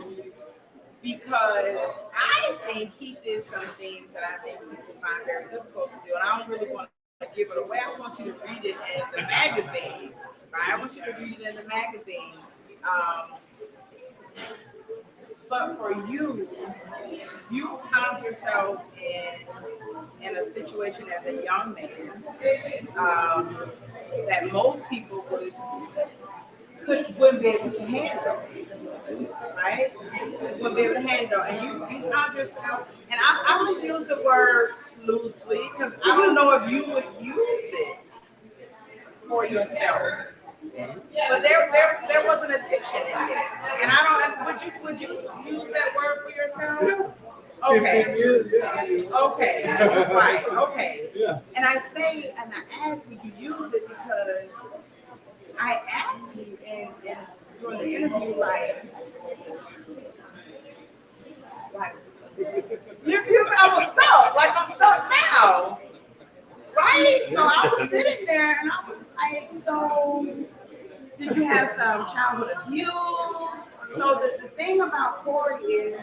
because I think he did some things that I think people find very difficult to do. And I don't really want to give it away. I want you to read it in the magazine. Right? I want you to read it in the magazine. But for you found yourself in a situation as a young man that most people wouldn't be able to handle, right? Wouldn't be able to handle, and you found yourself. And I'm gonna use the word loosely because I don't know if you would use it for yourself. But there was an addiction in there, and I don't. Would you use that word for yourself? Okay. Okay. Right. Okay. Yeah. And I asked, would you use it because I asked you during the interview, like I was stuck. Like I'm stuck now. Right? So I was sitting there and I was like, so did you have some childhood abuse? So the thing about Corey is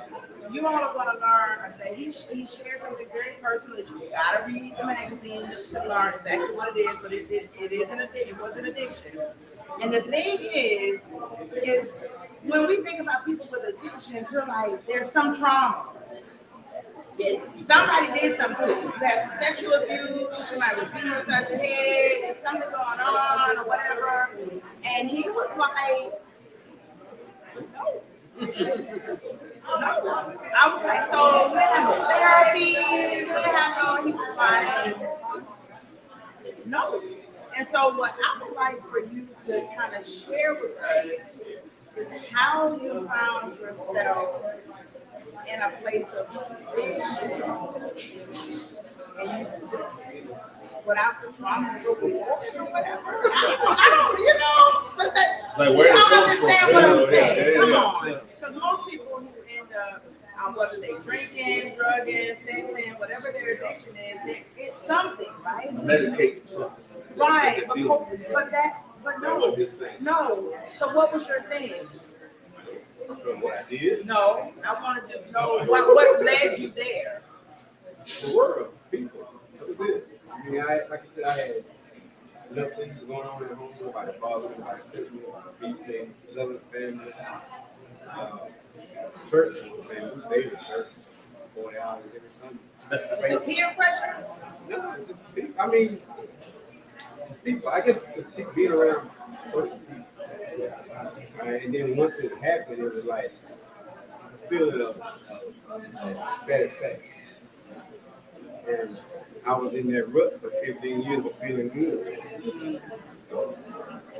you all are going to learn that he shares something very personal that you got to read the magazine to learn exactly what it is, but it was an addiction. And the thing is when we think about people with addictions, we're like, there's some trauma. Somebody did something to you. You had some sexual abuse, somebody was beating you upside your head, there's something going on or whatever. And he was like, no. I was like, so we have no therapy, he was like, no. And so what I would like for you to kind of share with us is how you found yourself in a place of addiction, and you without the trauma or whatever. I don't, Like where you don't understand what I'm saying. Come on. Yeah. Because most people who end up, whether they drinking, drugging, sexing, whatever their addiction is, it's something, right? Medicate something. Right. But no. No. So what was your thing? What I did, No, I want to just know what led you there. the world, people. That was it. I mean, like I said, I had enough things going on at home. Nobody bothered, nobody took me, beating, loving family. Church, man, we stayed in church 40 hours every Sunday. Was it peer pressure? No, just people. I mean, just people. I guess just people being around certain people. And then once it happened, it was like a feeling of satisfaction. And I was in that rut for 15 years of feeling good. So,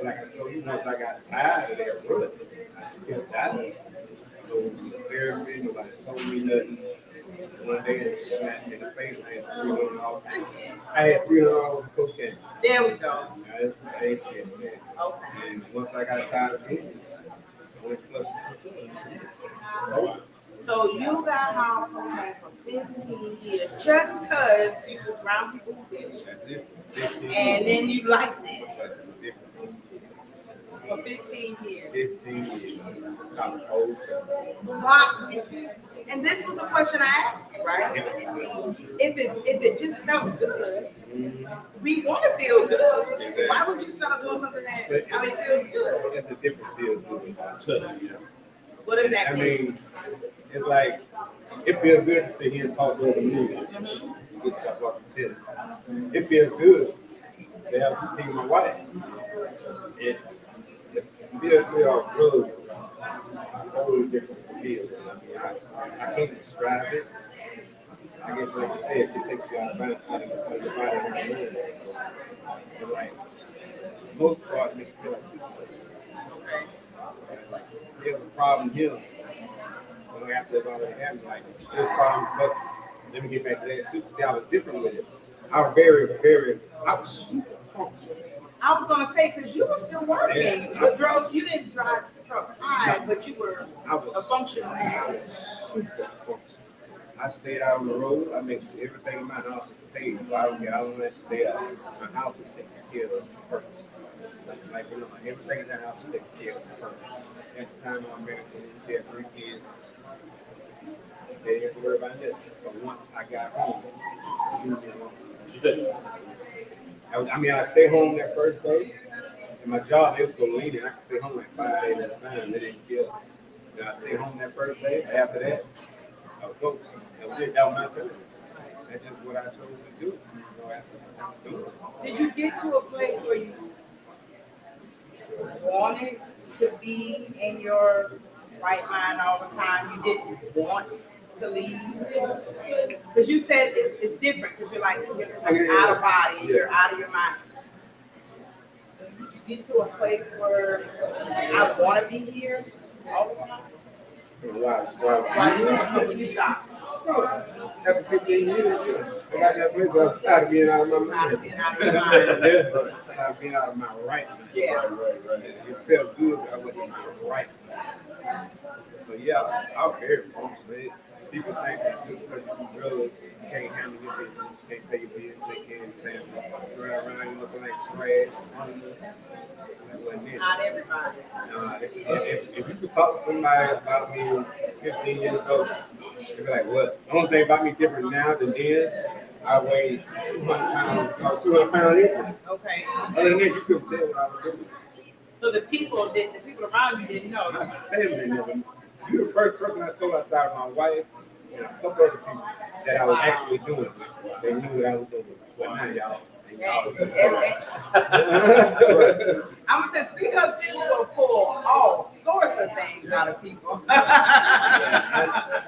like I told you, once I got tired of that rut, I stepped out of it. No therapy, nobody told me nothing. One day it smacked me in the face. I had $300 of cocaine. There we go. I ain't scared of that. Okay. And once I got tired of it, I went flush. So you got home from home for 15 years just because you was around people who did it. That's it. And then you liked it That's a different for 15 years. 15 years. Not the whole time. Wow. And this was a question I asked you, right? If it just felt good, we want to feel good. Why would you start doing something that feels good? It's a different feel to it. What does that I mean? mean, it's like, it feels good to sit here and talk to other people. Get stuff off the chest. It feels good to have to my wife. It feels good off drugs. A whole different feel. I mean, I can't describe it. I guess, like you said, it takes you out of the body and the mind. But like, most part makes you feel like super. Like, there's a problem here. So after it already happened, like, there's problems, but let me get back to that too. See, I was different with it. I was super functional. I was gonna say because you were still working. You drove. You didn't drive trucks high, but you were a functional. I was super functional. I stayed out on the road. I make sure everything in my house is paid. So I don't let you stay out. My house is taken care of first. Like everything in that house is taken care of first. At the time I was married, we had 3 kids. They didn't have to worry about that. But once I got home, I stayed home that first day. And my job, it was so lenient, I could stay home like 5 days at a time. They didn't kill us. Then I stayed home that first day. After that, I was focused. That was it. That was my time. That's just what I chose to do. Did you get to a place where you wanted to be in your right mind all the time? You didn't want to leave? Because you said it's different because you're like out of body, you're out of your mind. Did you get to a place where I want to be here all the time? Why when you stopped? After 15 years, I got that place where I'm tired of being out of my mind. Tired of being out of my right mind. Yeah. It felt good, but I wasn't in my right mind. So yeah, I'm very functional. People think that just because you do drugs, you can't handle your business, you can't pay your bills, take care of your family, run around you looking like trash, homeless. That wasn't it. Not everybody. If you could talk to somebody about me 15 years ago, they'd be like, what? The only thing about me different now than then, I weigh 200 pounds easily. Okay. Other than that, you couldn't tell what I was doing. So the people around you didn't know. My family never knew. You're the first person I told outside of my wife and a couple other people that I was actually doing it with. They knew what I was doing. But now y'all. I'm gonna say, Speak Up Sis will pull all sorts of things out of people. I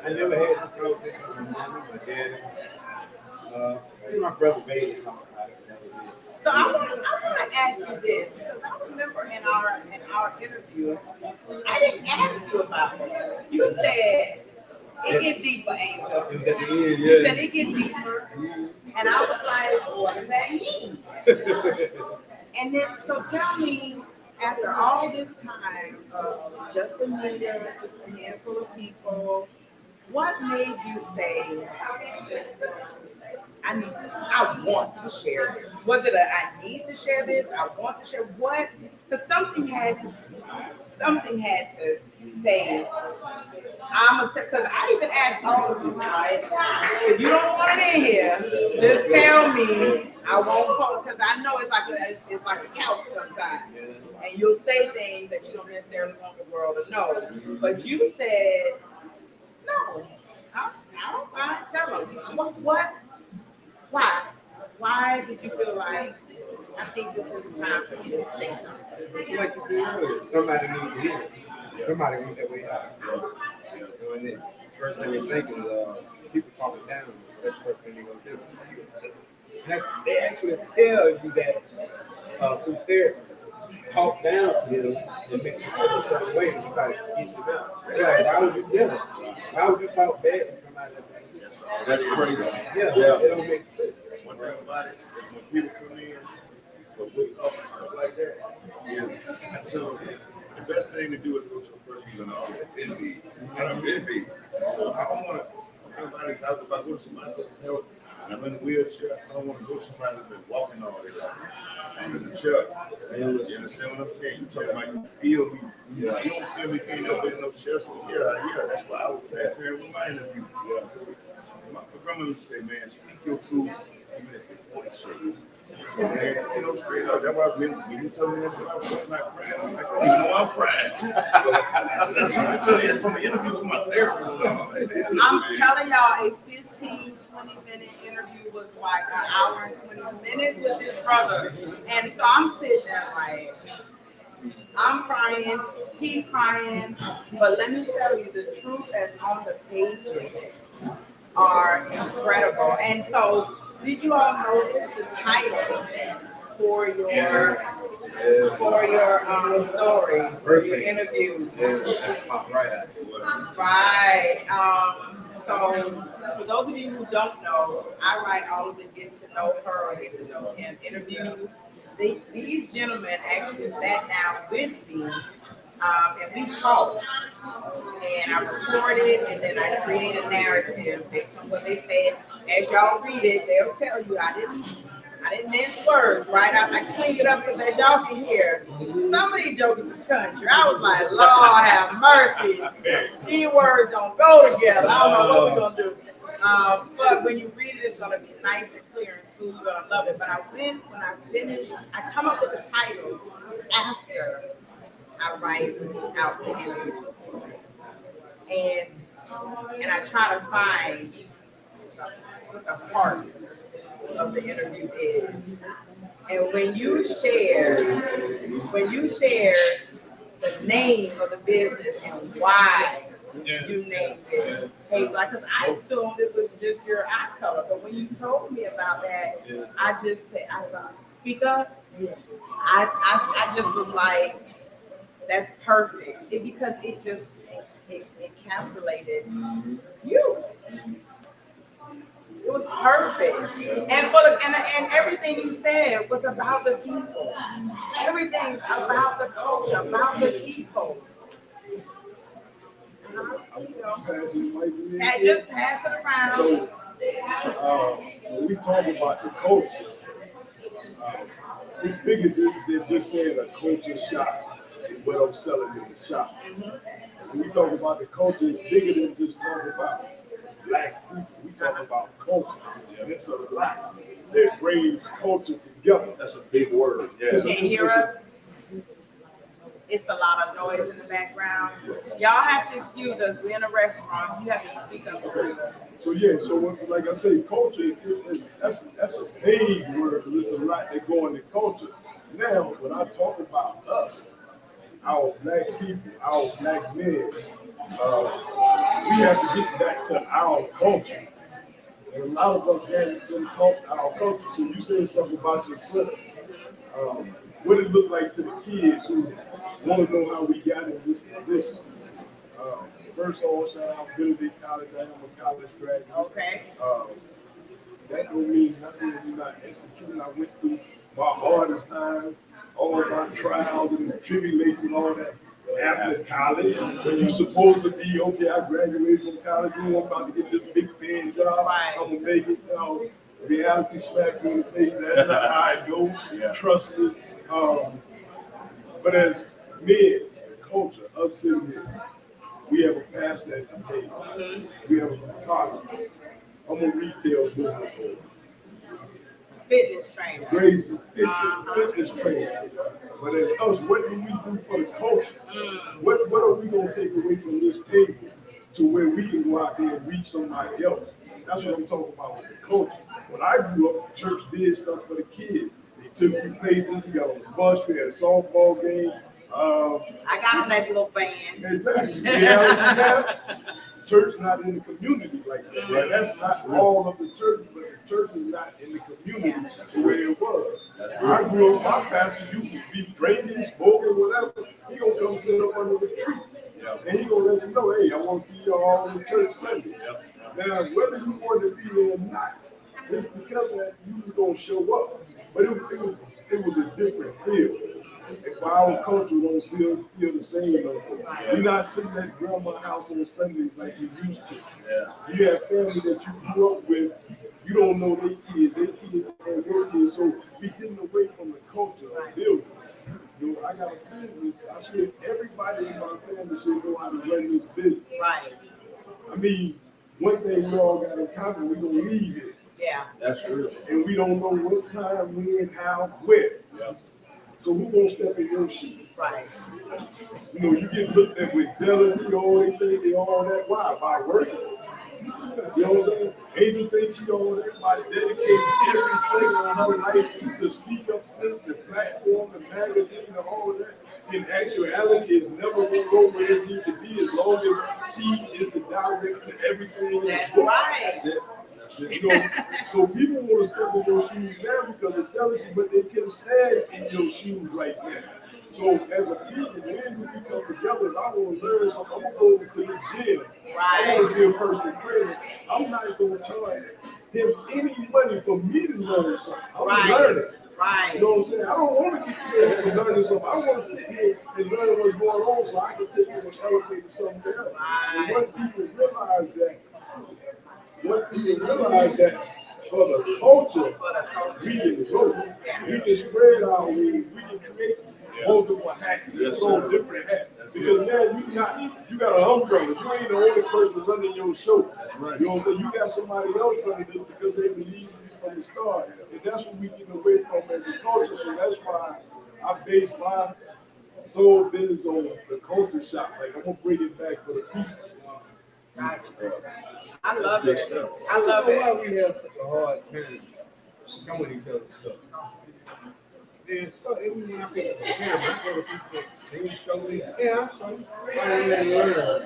never had this conversation with my mom, my dad. My brother Bailey talked about it. So I want to ask you this because I remember in our interview, I didn't ask you about that. You said it get deeper, Angel. You said it get deeper, and I was like, what does that mean? And then, so tell me, after all this time of just a meeting, just a handful of people, what made you say, I want to share this? Was it I need to share this? I want to share what? Because something had to say, because I even asked all of you, right? If you don't want it in here, just tell me. I won't call because I know it's like a couch sometimes, and you'll say things that you don't necessarily want the world to know. But you said, no, I don't mind telling you. What? Why? Why did you feel like I think this is time for you to say something? Like you said earlier, somebody needs to hear it. Somebody went that way out. And then first thing they're thinking is people talking down. That's the first thing they're gonna do. And they actually tell you that through therapy. Talk down to him and make you feel a certain way and try to get you out. They're like, why would you do that? Why would you talk bad to somebody that's That's crazy. Yeah, it don't make sense. One thing about it is when people come in with us and stuff like that, I tell them the best thing to do is go to a person who's in need. And I'm in need. So I don't want to, everybody's out. If I go to somebody who's help, And I'm in a wheelchair. I don't want to go somebody that's been walking all day long. I'm in the chair. You understand what I'm saying? You talking about you feel me. You don't feel me, can't never get no chair. So yeah, that's why I was transparent with my interview. Yeah. So my grandma used to say, man, speak your truth, even if it's voice shake. So, man, straight up, that's why when you tell me that stuff, I was not crying. I'm like, oh, I'm crying. I turned to the from the interview to my therapist. I'm telling y'all, a 15-20 minute interview was like an hour and 20 minutes with this brother. And so I'm sitting there like, I'm crying, he crying, but let me tell you, the truth that's on the pages are incredible. And so, did you all notice the titles for your stories, for your interviews? Right. So, for those of you who don't know, I write all of the get to know her or get to know him interviews. These gentlemen actually sat down with me and we talked. And I recorded and then I created a narrative based on what they said. As y'all read it, they'll tell you I didn't mince words, right? I cleaned it up because as y'all can hear, some of these jokers is country. I was like, Lord have mercy. These words don't go together. I don't know what we're gonna do. But when you read it, it's gonna be nice and clear and smooth. You're gonna love it. But when I finish, I come up with the titles after I write out the interviews. And I try to find what the part of the interview is. And when you share the name of the business and why you named it, because I assumed it was just your eye color. But when you told me about that, I just said, I thought, Speak Up. I just was like, that's perfect. Because it encapsulated you. It was perfect. And everything you said was about the people. Everything's about the culture, about the people. Just pass it around. So, when we talk about the culture, it's bigger than just saying a culture shop and what I'm selling in the shop. When we talk about the culture, it's bigger than just talking about black people. We talk about culture. And it's a lot that brings culture together. That's a big word. Yeah. You can't hear us? It's a lot of noise in the background. Y'all have to excuse us. We're in a restaurant, so you have to speak up a little. So like I say, culture, that's a vague word, but it's a lot that go into culture. Now, when I talk about us, our black people, our black men, we have to get back to our culture. And a lot of us haven't been taught our culture. So you said something about yourself. What it look like to the kids who want to know how we got in this position. First of all, shout out Billy College. I am a college graduate. Okay. That don't mean nothing if you're not executing. I went through my hardest time, all of my trials and tribulations, all that after college. When you're supposed to be, okay, I graduated from college, I'm about to get this big paying job, I'm going to make it. Reality smacked me in the face. That's not how I go. Trust me. But as men, culture, us sitting here, we have a pastor at the table. We have a photographer. I'm a retail business owner. Fitness trainer. Grace, fitness trainer. But as us, what do we do for the culture? What are we going to take away from this table to where we can go out there and reach somebody else? That's what I'm talking about with the culture. When I grew up, the church did stuff for the kids. They took you places, we got on the bus, we had a softball game. I got on that little band. Exactly. Yeah, church not in the community like that. Right? That's not all of the church, but the church is not in the community the way it was. When I grew up, my pastor used to be drinking, smoking, whatever. He gonna come sit up under the tree. And he gonna let you know, hey, I want to see y'all on the church Sunday. Now, whether you want to be there or not, just because that you was gonna show up. But it was a different feel. if our culture don't feel the same no more. We're not sitting at grandma's house on Sundays like we used to. Yeah. You have family that you grew up with, you don't know their kids and your kids, so we getting away from the culture of building. You know, I got a business. I said everybody in my family should know how to run this business. Right. I mean, one thing we all got in common, we don't leave it. Yeah. That's real. And we don't know what time, when, how, where. Yeah. So who gonna step in your shoes? Right. You know, you get looked at with jealousy, all they think they all that. Why? By working. You know what I'm saying? Angel thinks she all that by dedicating every second of her life to Speak Up Sis, the platform, the magazine, and all of that. In actuality, it's never gonna go where it needs to be as long as she is the direct to everything. That's right. That's it. That's it. You know, so people want to step in your shoes now because of jealousy, but they can stand in your shoes right now. So as a people, when we come together, I want to learn something. I'm gonna go over to this gym. I want to be a personal trainer. I'm not going to charge him any money for me to learn something. I'm learning. Right. You know what I'm saying? I don't want to get there and learn something. I want to sit here and learn what's going on so I can take it and elevate to something else. And once people realize that, for the culture, we can grow. We can spread our wings. We can create multiple hats. Yes, Throw sir. different hats. Because now you got an umbrella. You ain't the only person running your show. That's right. You know what I'm saying? You got somebody else running this because they believe in you from the start. And that's what we get away from as a culture. So that's why I base my soul business on the culture shop. Like I'm gonna bring it back for the people. Gotcha. I love Good it. stuff. I love You know it. why we have such a hard time showing each other stuff? And so even when I pick up the camera, I go to people, they show me, yeah, I show you. I really learn.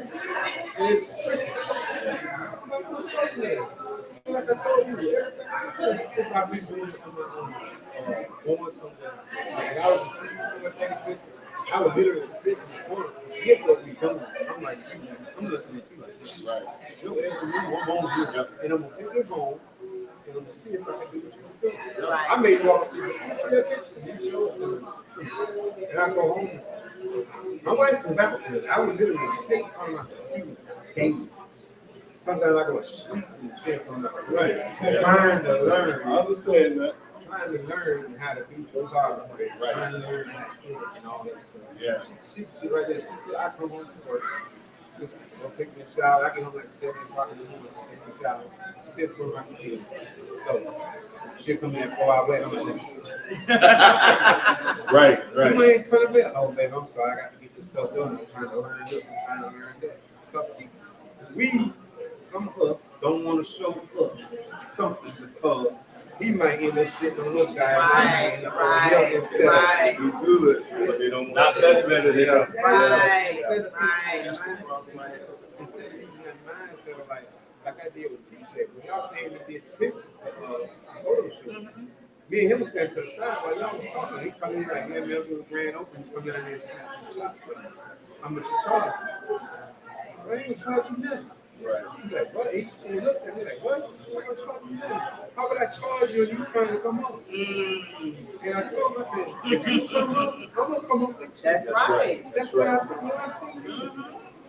And it's pretty. I'm not gonna show you that. Like I told you, everything I do, if I be doing it on my own, going somewhere. Like I was shooting someone take a picture, I would literally sit in the corner, forget what we doing. I'm like, I'm listening to you like this. Right. You'll answer me, I'm on here, and I'm gonna take it home, and I'm gonna see if I can do what you're doing. Right. I may walk to you, see that picture, you show it to me, and I go home. My wife comes back with me. I would literally sit in front of my computer daily. Sometimes I go to sleep in the chair from the trying to learn. I understand that. Trying to learn how to do those articles. Trying to learn how to do it and all that stuff. Yeah. She right there. I come home from work. Go take me a shower. I get home like 7 o'clock in the morning. Take a shower. Sit for my computer. So she'll come in at 4 hours later. I'm like, Right. you ain't put a bit. Oh, baby, I'm sorry. I got to get this stuff done. I'm trying to learn this. I'm trying to learn that. We, some of us, don't want to show us something because he might end up sitting on this side. Right. Do good, but they don't Not that better than us. Right. Instead of Right. using that mindset of like I did with PJ, when y'all came and did the picture, photo shoot, me and him was standing to the side while y'all was talking. He come in like, man, was grand open, he come down there and snap the shot. How much you charge? I ain't gonna charge you this. Right. He's like, what? He looked at me like, what? I'm gonna charge you this. How would I charge you and you trying to come home? And I told him, I said, if you come home, I'm gonna come home with you. That's right. That's what I said when I see you.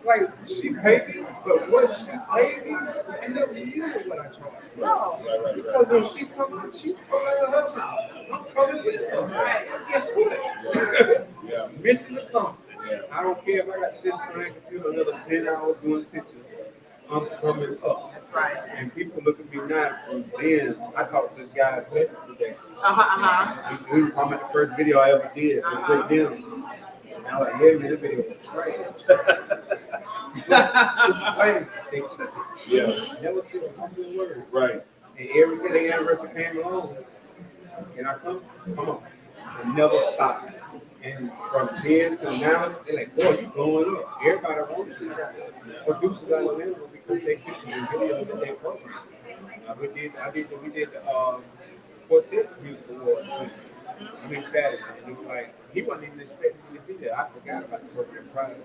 Like, she paid me, but what she paid me, I never knew what I charged. No. Right. Because when she comes out, she come out of her house. I'm coming with this. Right. Guess what? Yeah. Missing the company. Yeah. I don't care if I got to sit in front of the computer another 10 hours doing pictures. I'm coming up. That's right. And people look at me now from then. I talked to this guy yesterday. We were talking about the first video I ever did. With them. And I was like, yeah, man, this video was trash. They took it. Yeah. Never said a humble word. Right. And every day the anniversary came along. And I come on. And never stopped. And from then to now, they're like, boy, you blowing up. Everybody wants you. Producers out of Atlanta because they pictures and videos in their program. We did the Quartet Music Awards. Saturday. And it was like, he wasn't even expecting me to be there. I forgot about the program prior.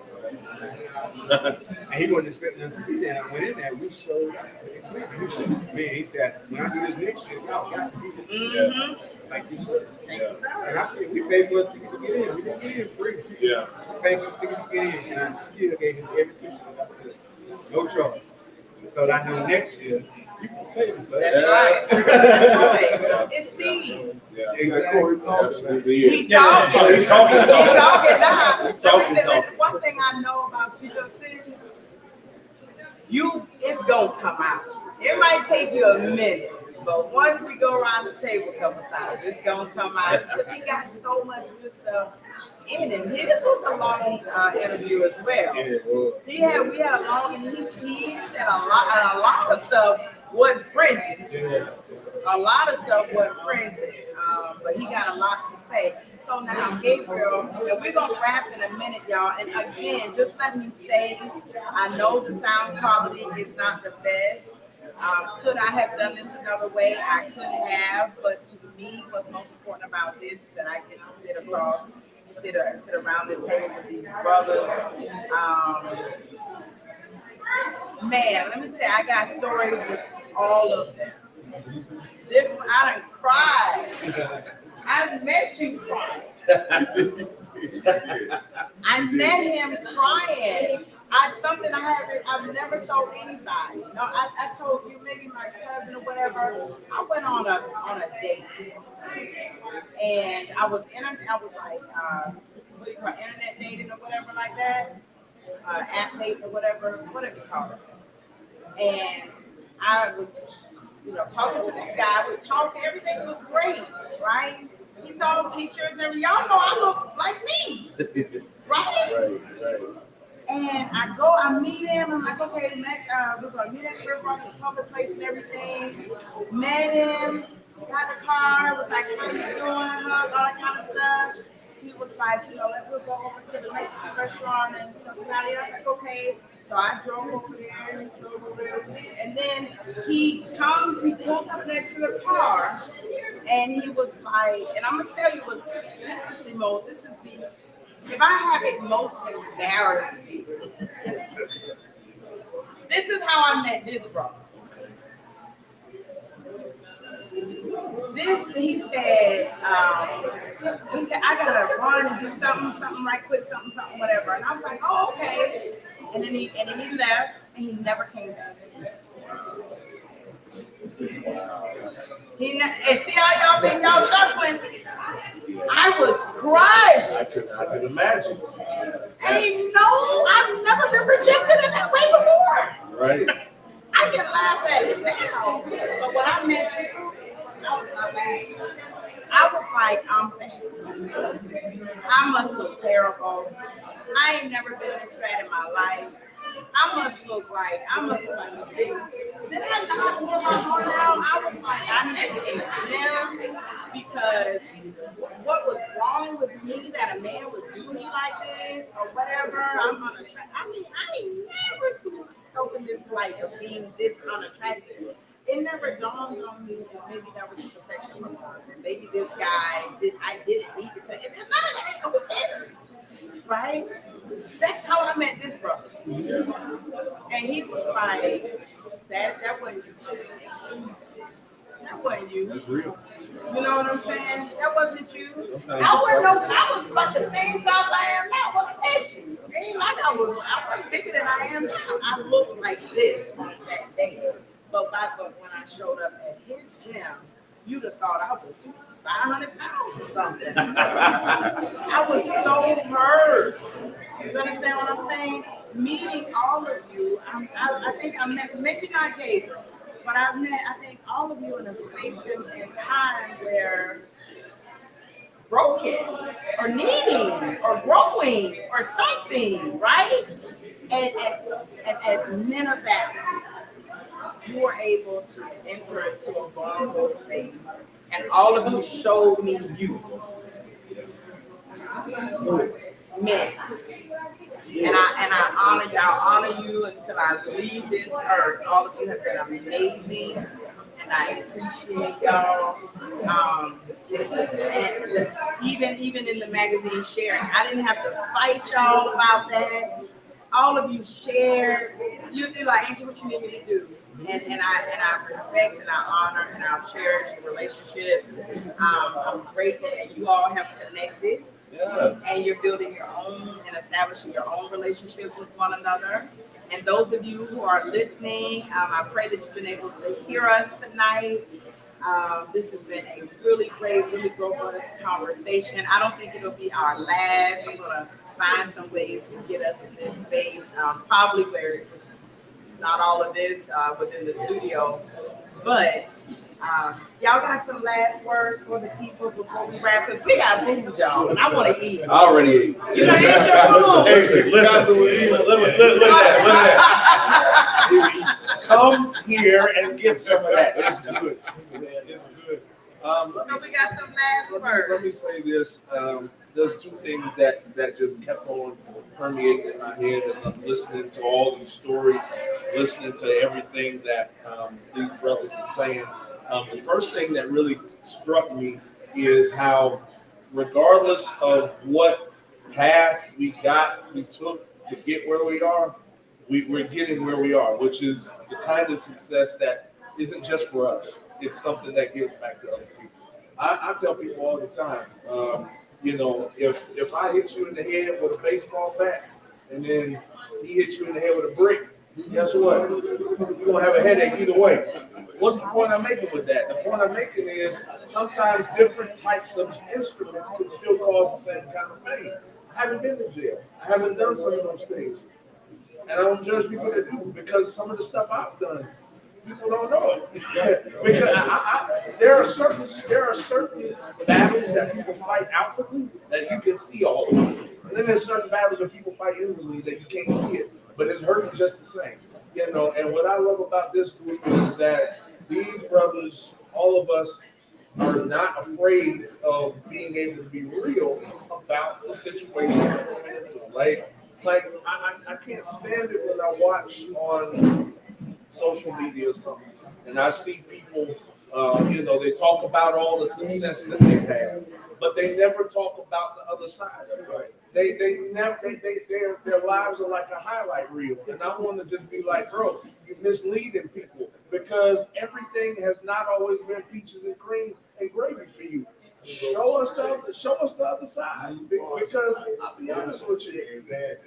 And he wasn't expecting us to be there. And I went in there, we showed up. Man, he said, when I do this next year, y'all got to be there. like this service. Thank you, sir. And we paid for a ticket to get in. We didn't get in free. Yeah. We paid for a ticket to get in, and I still gave him every picture I could. No charge. Because I know next year, you can pay me. That's right. That's right. It's seeds. Yeah. Exactly. Corey talks. Absolutely. He talking. He talking. He talking now. He talking. Listen, one thing I know about Speak Up Sis, it's gonna come out. It might take you a minute, but once we go around the table a couple times, it's gonna come out because he got so much good stuff in him. His was a long interview as well. We had a long, and he said a lot of stuff wasn't printed. A lot of stuff wasn't printed, but he got a lot to say. So now, Gabriel, and we're going to wrap in a minute, y'all. And again, just let me say, I know the sound quality is not the best. Could I have done this another way? I could have, but to me, what's most important about this is that I get to sit around this table with these brothers. Man, let me say, I got stories with all of them. This one, I done cried. I met you crying. I met him crying. I've never told anybody. No, I told you, maybe my cousin or whatever. I went on a date, and I was like, what do you call it, internet dating or whatever like that, app date or whatever you call it. And I was, talking to this guy. We talking, everything was great, right? He saw pictures, and y'all know I look like me, right? Right. And I meet him. I'm like, okay, we're gonna meet at the river, the public place and everything. Met him, got the car, was like, what are you doing, hug, all that kind of stuff. He was like, we'll go over to the Mexican restaurant and sit down here. I was like, okay. So I drove over there, and then he pulls up next to the car, and he was like, and I'm gonna tell you, if I have it most embarrassing, this is how I met this brother. He said, I gotta run and do something right quick, something, whatever. And I was like, oh, okay. And then he left, and he never came back. And see how y'all think y'all chuckling? I was crushed. I could imagine. And I've never been rejected in that way before. Right. I can laugh at it now. But when I met you, I was like, I'm fat. I must look terrible. I ain't never been this fat in my life. I must look like a big. Did I not pull my heart out? I was like, I need to get in the gym because what was wrong with me that a man would do me like this or whatever? I'm unattractive. I ain't never seen myself in this light of being this unattractive. It never dawned on me that maybe that was a protection from her. And maybe this guy I didn't need to cut. And none of that, who cares? Right? That's how I met this brother. And he was like, that wasn't you, sis. That wasn't you. That's real. You know what I'm saying? That wasn't you. I was about the same size I am now when I met you. It ain't like I wasn't bigger than I am now. I looked like this on that day. But when I showed up at his gym, you'd have thought I was 500 pounds or something. I was so hurt. You understand what I'm saying? Meeting all of you, I think I met, maybe not Gabriel, but I think all of you in a space and time where broken or needing or growing or something, right? And as men of that, you were able to enter into a vulnerable space, and all of you showed me you. Men. And I honor y'all, honor you until I leave this earth. All of you have been amazing, and I appreciate y'all. And even in the magazine sharing, I didn't have to fight y'all about that. all of you shared. You do like, Angel, what you need me to do? And I respect and I honor and I cherish the relationships. I'm grateful that you all have connected. Yeah. And you're building your own and establishing your own relationships with one another. And those of you who are listening, I pray that you've been able to hear us tonight. This has been a really great, really robust conversation. I don't think it'll be our last. I'm going to find some ways to get us in this space, probably where it's not all of this within the studio. But y'all got some last words for the people before we wrap? Because we got food, y'all, and I want to eat. I already ate. You done ate your food? Look at that. Come here and get some of that. It's good. It's good. So we got some last Let words. me say this. There's two things that just kept on permeating in my head as I'm listening to all these stories, listening to everything that these brothers are saying. The first thing that really struck me is how, regardless of what path we took to get where we are, we're getting where we are, which is the kind of success that isn't just for us. It's something that gives back to other people. I tell people all the time, if I hit you in the head with a baseball bat and then he hits you in the head with a brick, guess what? You're going to have a headache either way. What's the point I'm making with that? The point I'm making is sometimes different types of instruments can still cause the same kind of pain. I haven't been to jail. I haven't done some of those things. And I don't judge people that do, because some of the stuff I've done, people don't know it. Because there are certain battles that people fight outwardly that you can see all of them. And then there's certain battles that people fight inwardly that you can't see it, but it's hurting just the same. And what I love about this group is that these brothers, all of us, are not afraid of being able to be real about the situations that we're in. Like I can't stand it when I watch on social media or something, and I see people, they talk about all the success that they have, but they never talk about the other side. They never, their lives are like a highlight reel, and I want to just be like, bro, you're misleading people, because everything has not always been peaches and cream and gravy for you. Show us the other side, because I'll be honest with you,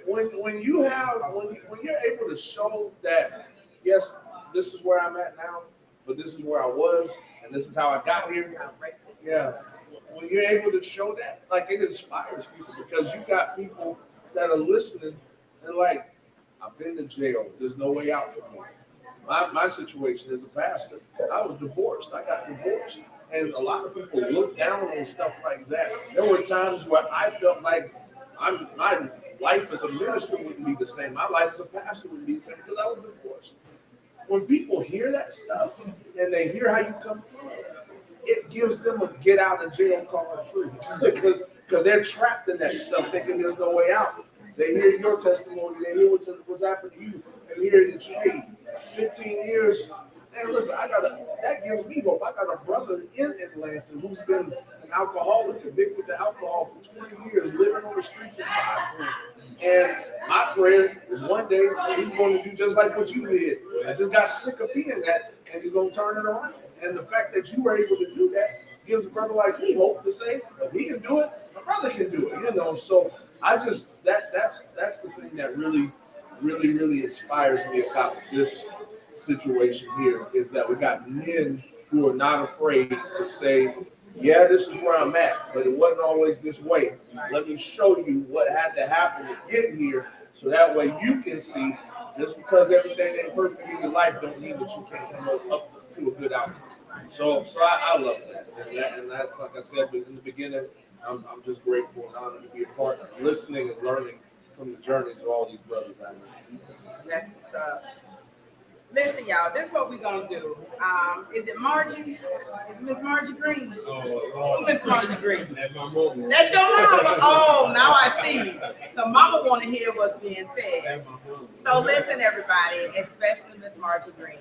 when you're able to show that, yes, this is where I'm at now, but this is where I was, and this is how I got here. Yeah. When you're able to show that, like, it inspires people, because you got people that are listening and like, I've been to jail. There's no way out for me. My situation as a pastor, I was divorced. I got divorced. And a lot of people look down on stuff like that. There were times where I felt like my life as a minister wouldn't be the same. My life as a pastor wouldn't be the same, because I was divorced. When people hear that stuff and they hear how you come through, it gives them a get out of jail card free, because they're trapped in that stuff, thinking there's no way out. They hear your testimony, they hear what's happened to you, and hear that you made 15 years. And listen, that gives me hope. I got a brother in Atlanta who's been an alcoholic, addicted to alcohol for 20 years, living on the streets of Five Points. And my prayer is one day he's going to do just like what you did. I just got sick of being that, and he's going to turn it around. And the fact that you were able to do that gives a brother like me hope to say, if he can do it, my brother can do it. So I just that's the thing that really, really, really inspires me about this situation here, is that we got men who are not afraid to say, yeah, this is where I'm at, but it wasn't always this way. Let me show you what had to happen to get here, so that way you can see, just because everything ain't perfect in your life don't mean that you can't come up to a good outcome. So I love that. And that's, like I said in the beginning, I'm just grateful and honored to be a part of listening and learning from the journeys of all these brothers I know. That's what's up. Listen, y'all, this is what we're going to do. Is it Margie? Is Miss Margie Green? Oh, Miss Margie Green. that's my mom. That's your mama. Oh, now I see. The mama want to hear what's being said. That's my mom. So listen, everybody, especially Miss Margie Green.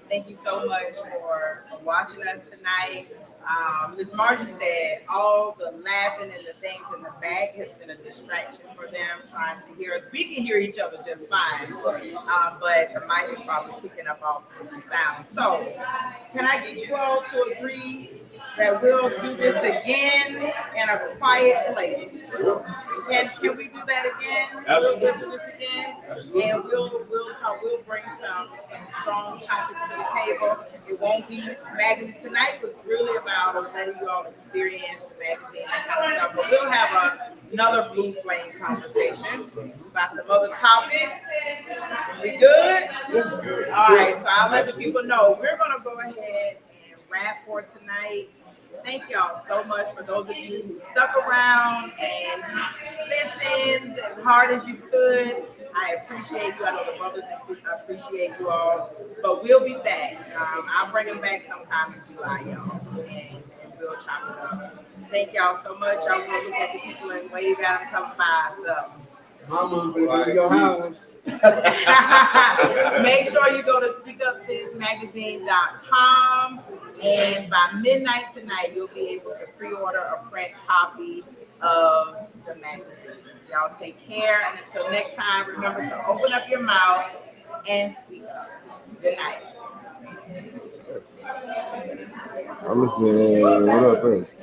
Thank you so much for watching us tonight. Ms. Margie said all the laughing and the things in the back has been a distraction for them trying to hear us. We can hear each other just fine, but the mic is probably picking up all the different sounds. So, can I get you all to agree that we'll do this again in a quiet place? Can we do that again? Absolutely. We'll do this again, and we'll talk. We'll bring some strong topics to the table. It won't be magazine. Tonight was really about letting you all experience the magazine and kind of stuff. But we'll have another blue flame conversation about some other topics. We good? All right. So I'll let the people know we're gonna go ahead and wrap for tonight. Thank y'all so much for those of you who stuck around and listened as hard as you could. I appreciate you. I know the brothers appreciate you all. But we'll be back. I'll bring them back sometime in July, y'all. And we'll chop it up. Thank y'all so much. Y'all want to look at the people and wave at them, tell them bye. Up. Mama, baby, your house. Make sure you go to speakup.sismagazine.com, and by midnight tonight you'll be able to pre-order a print copy of the magazine. Y'all take care, and until next time, remember to open up your mouth and speak up. Good night. I'm listening. What up, Prince?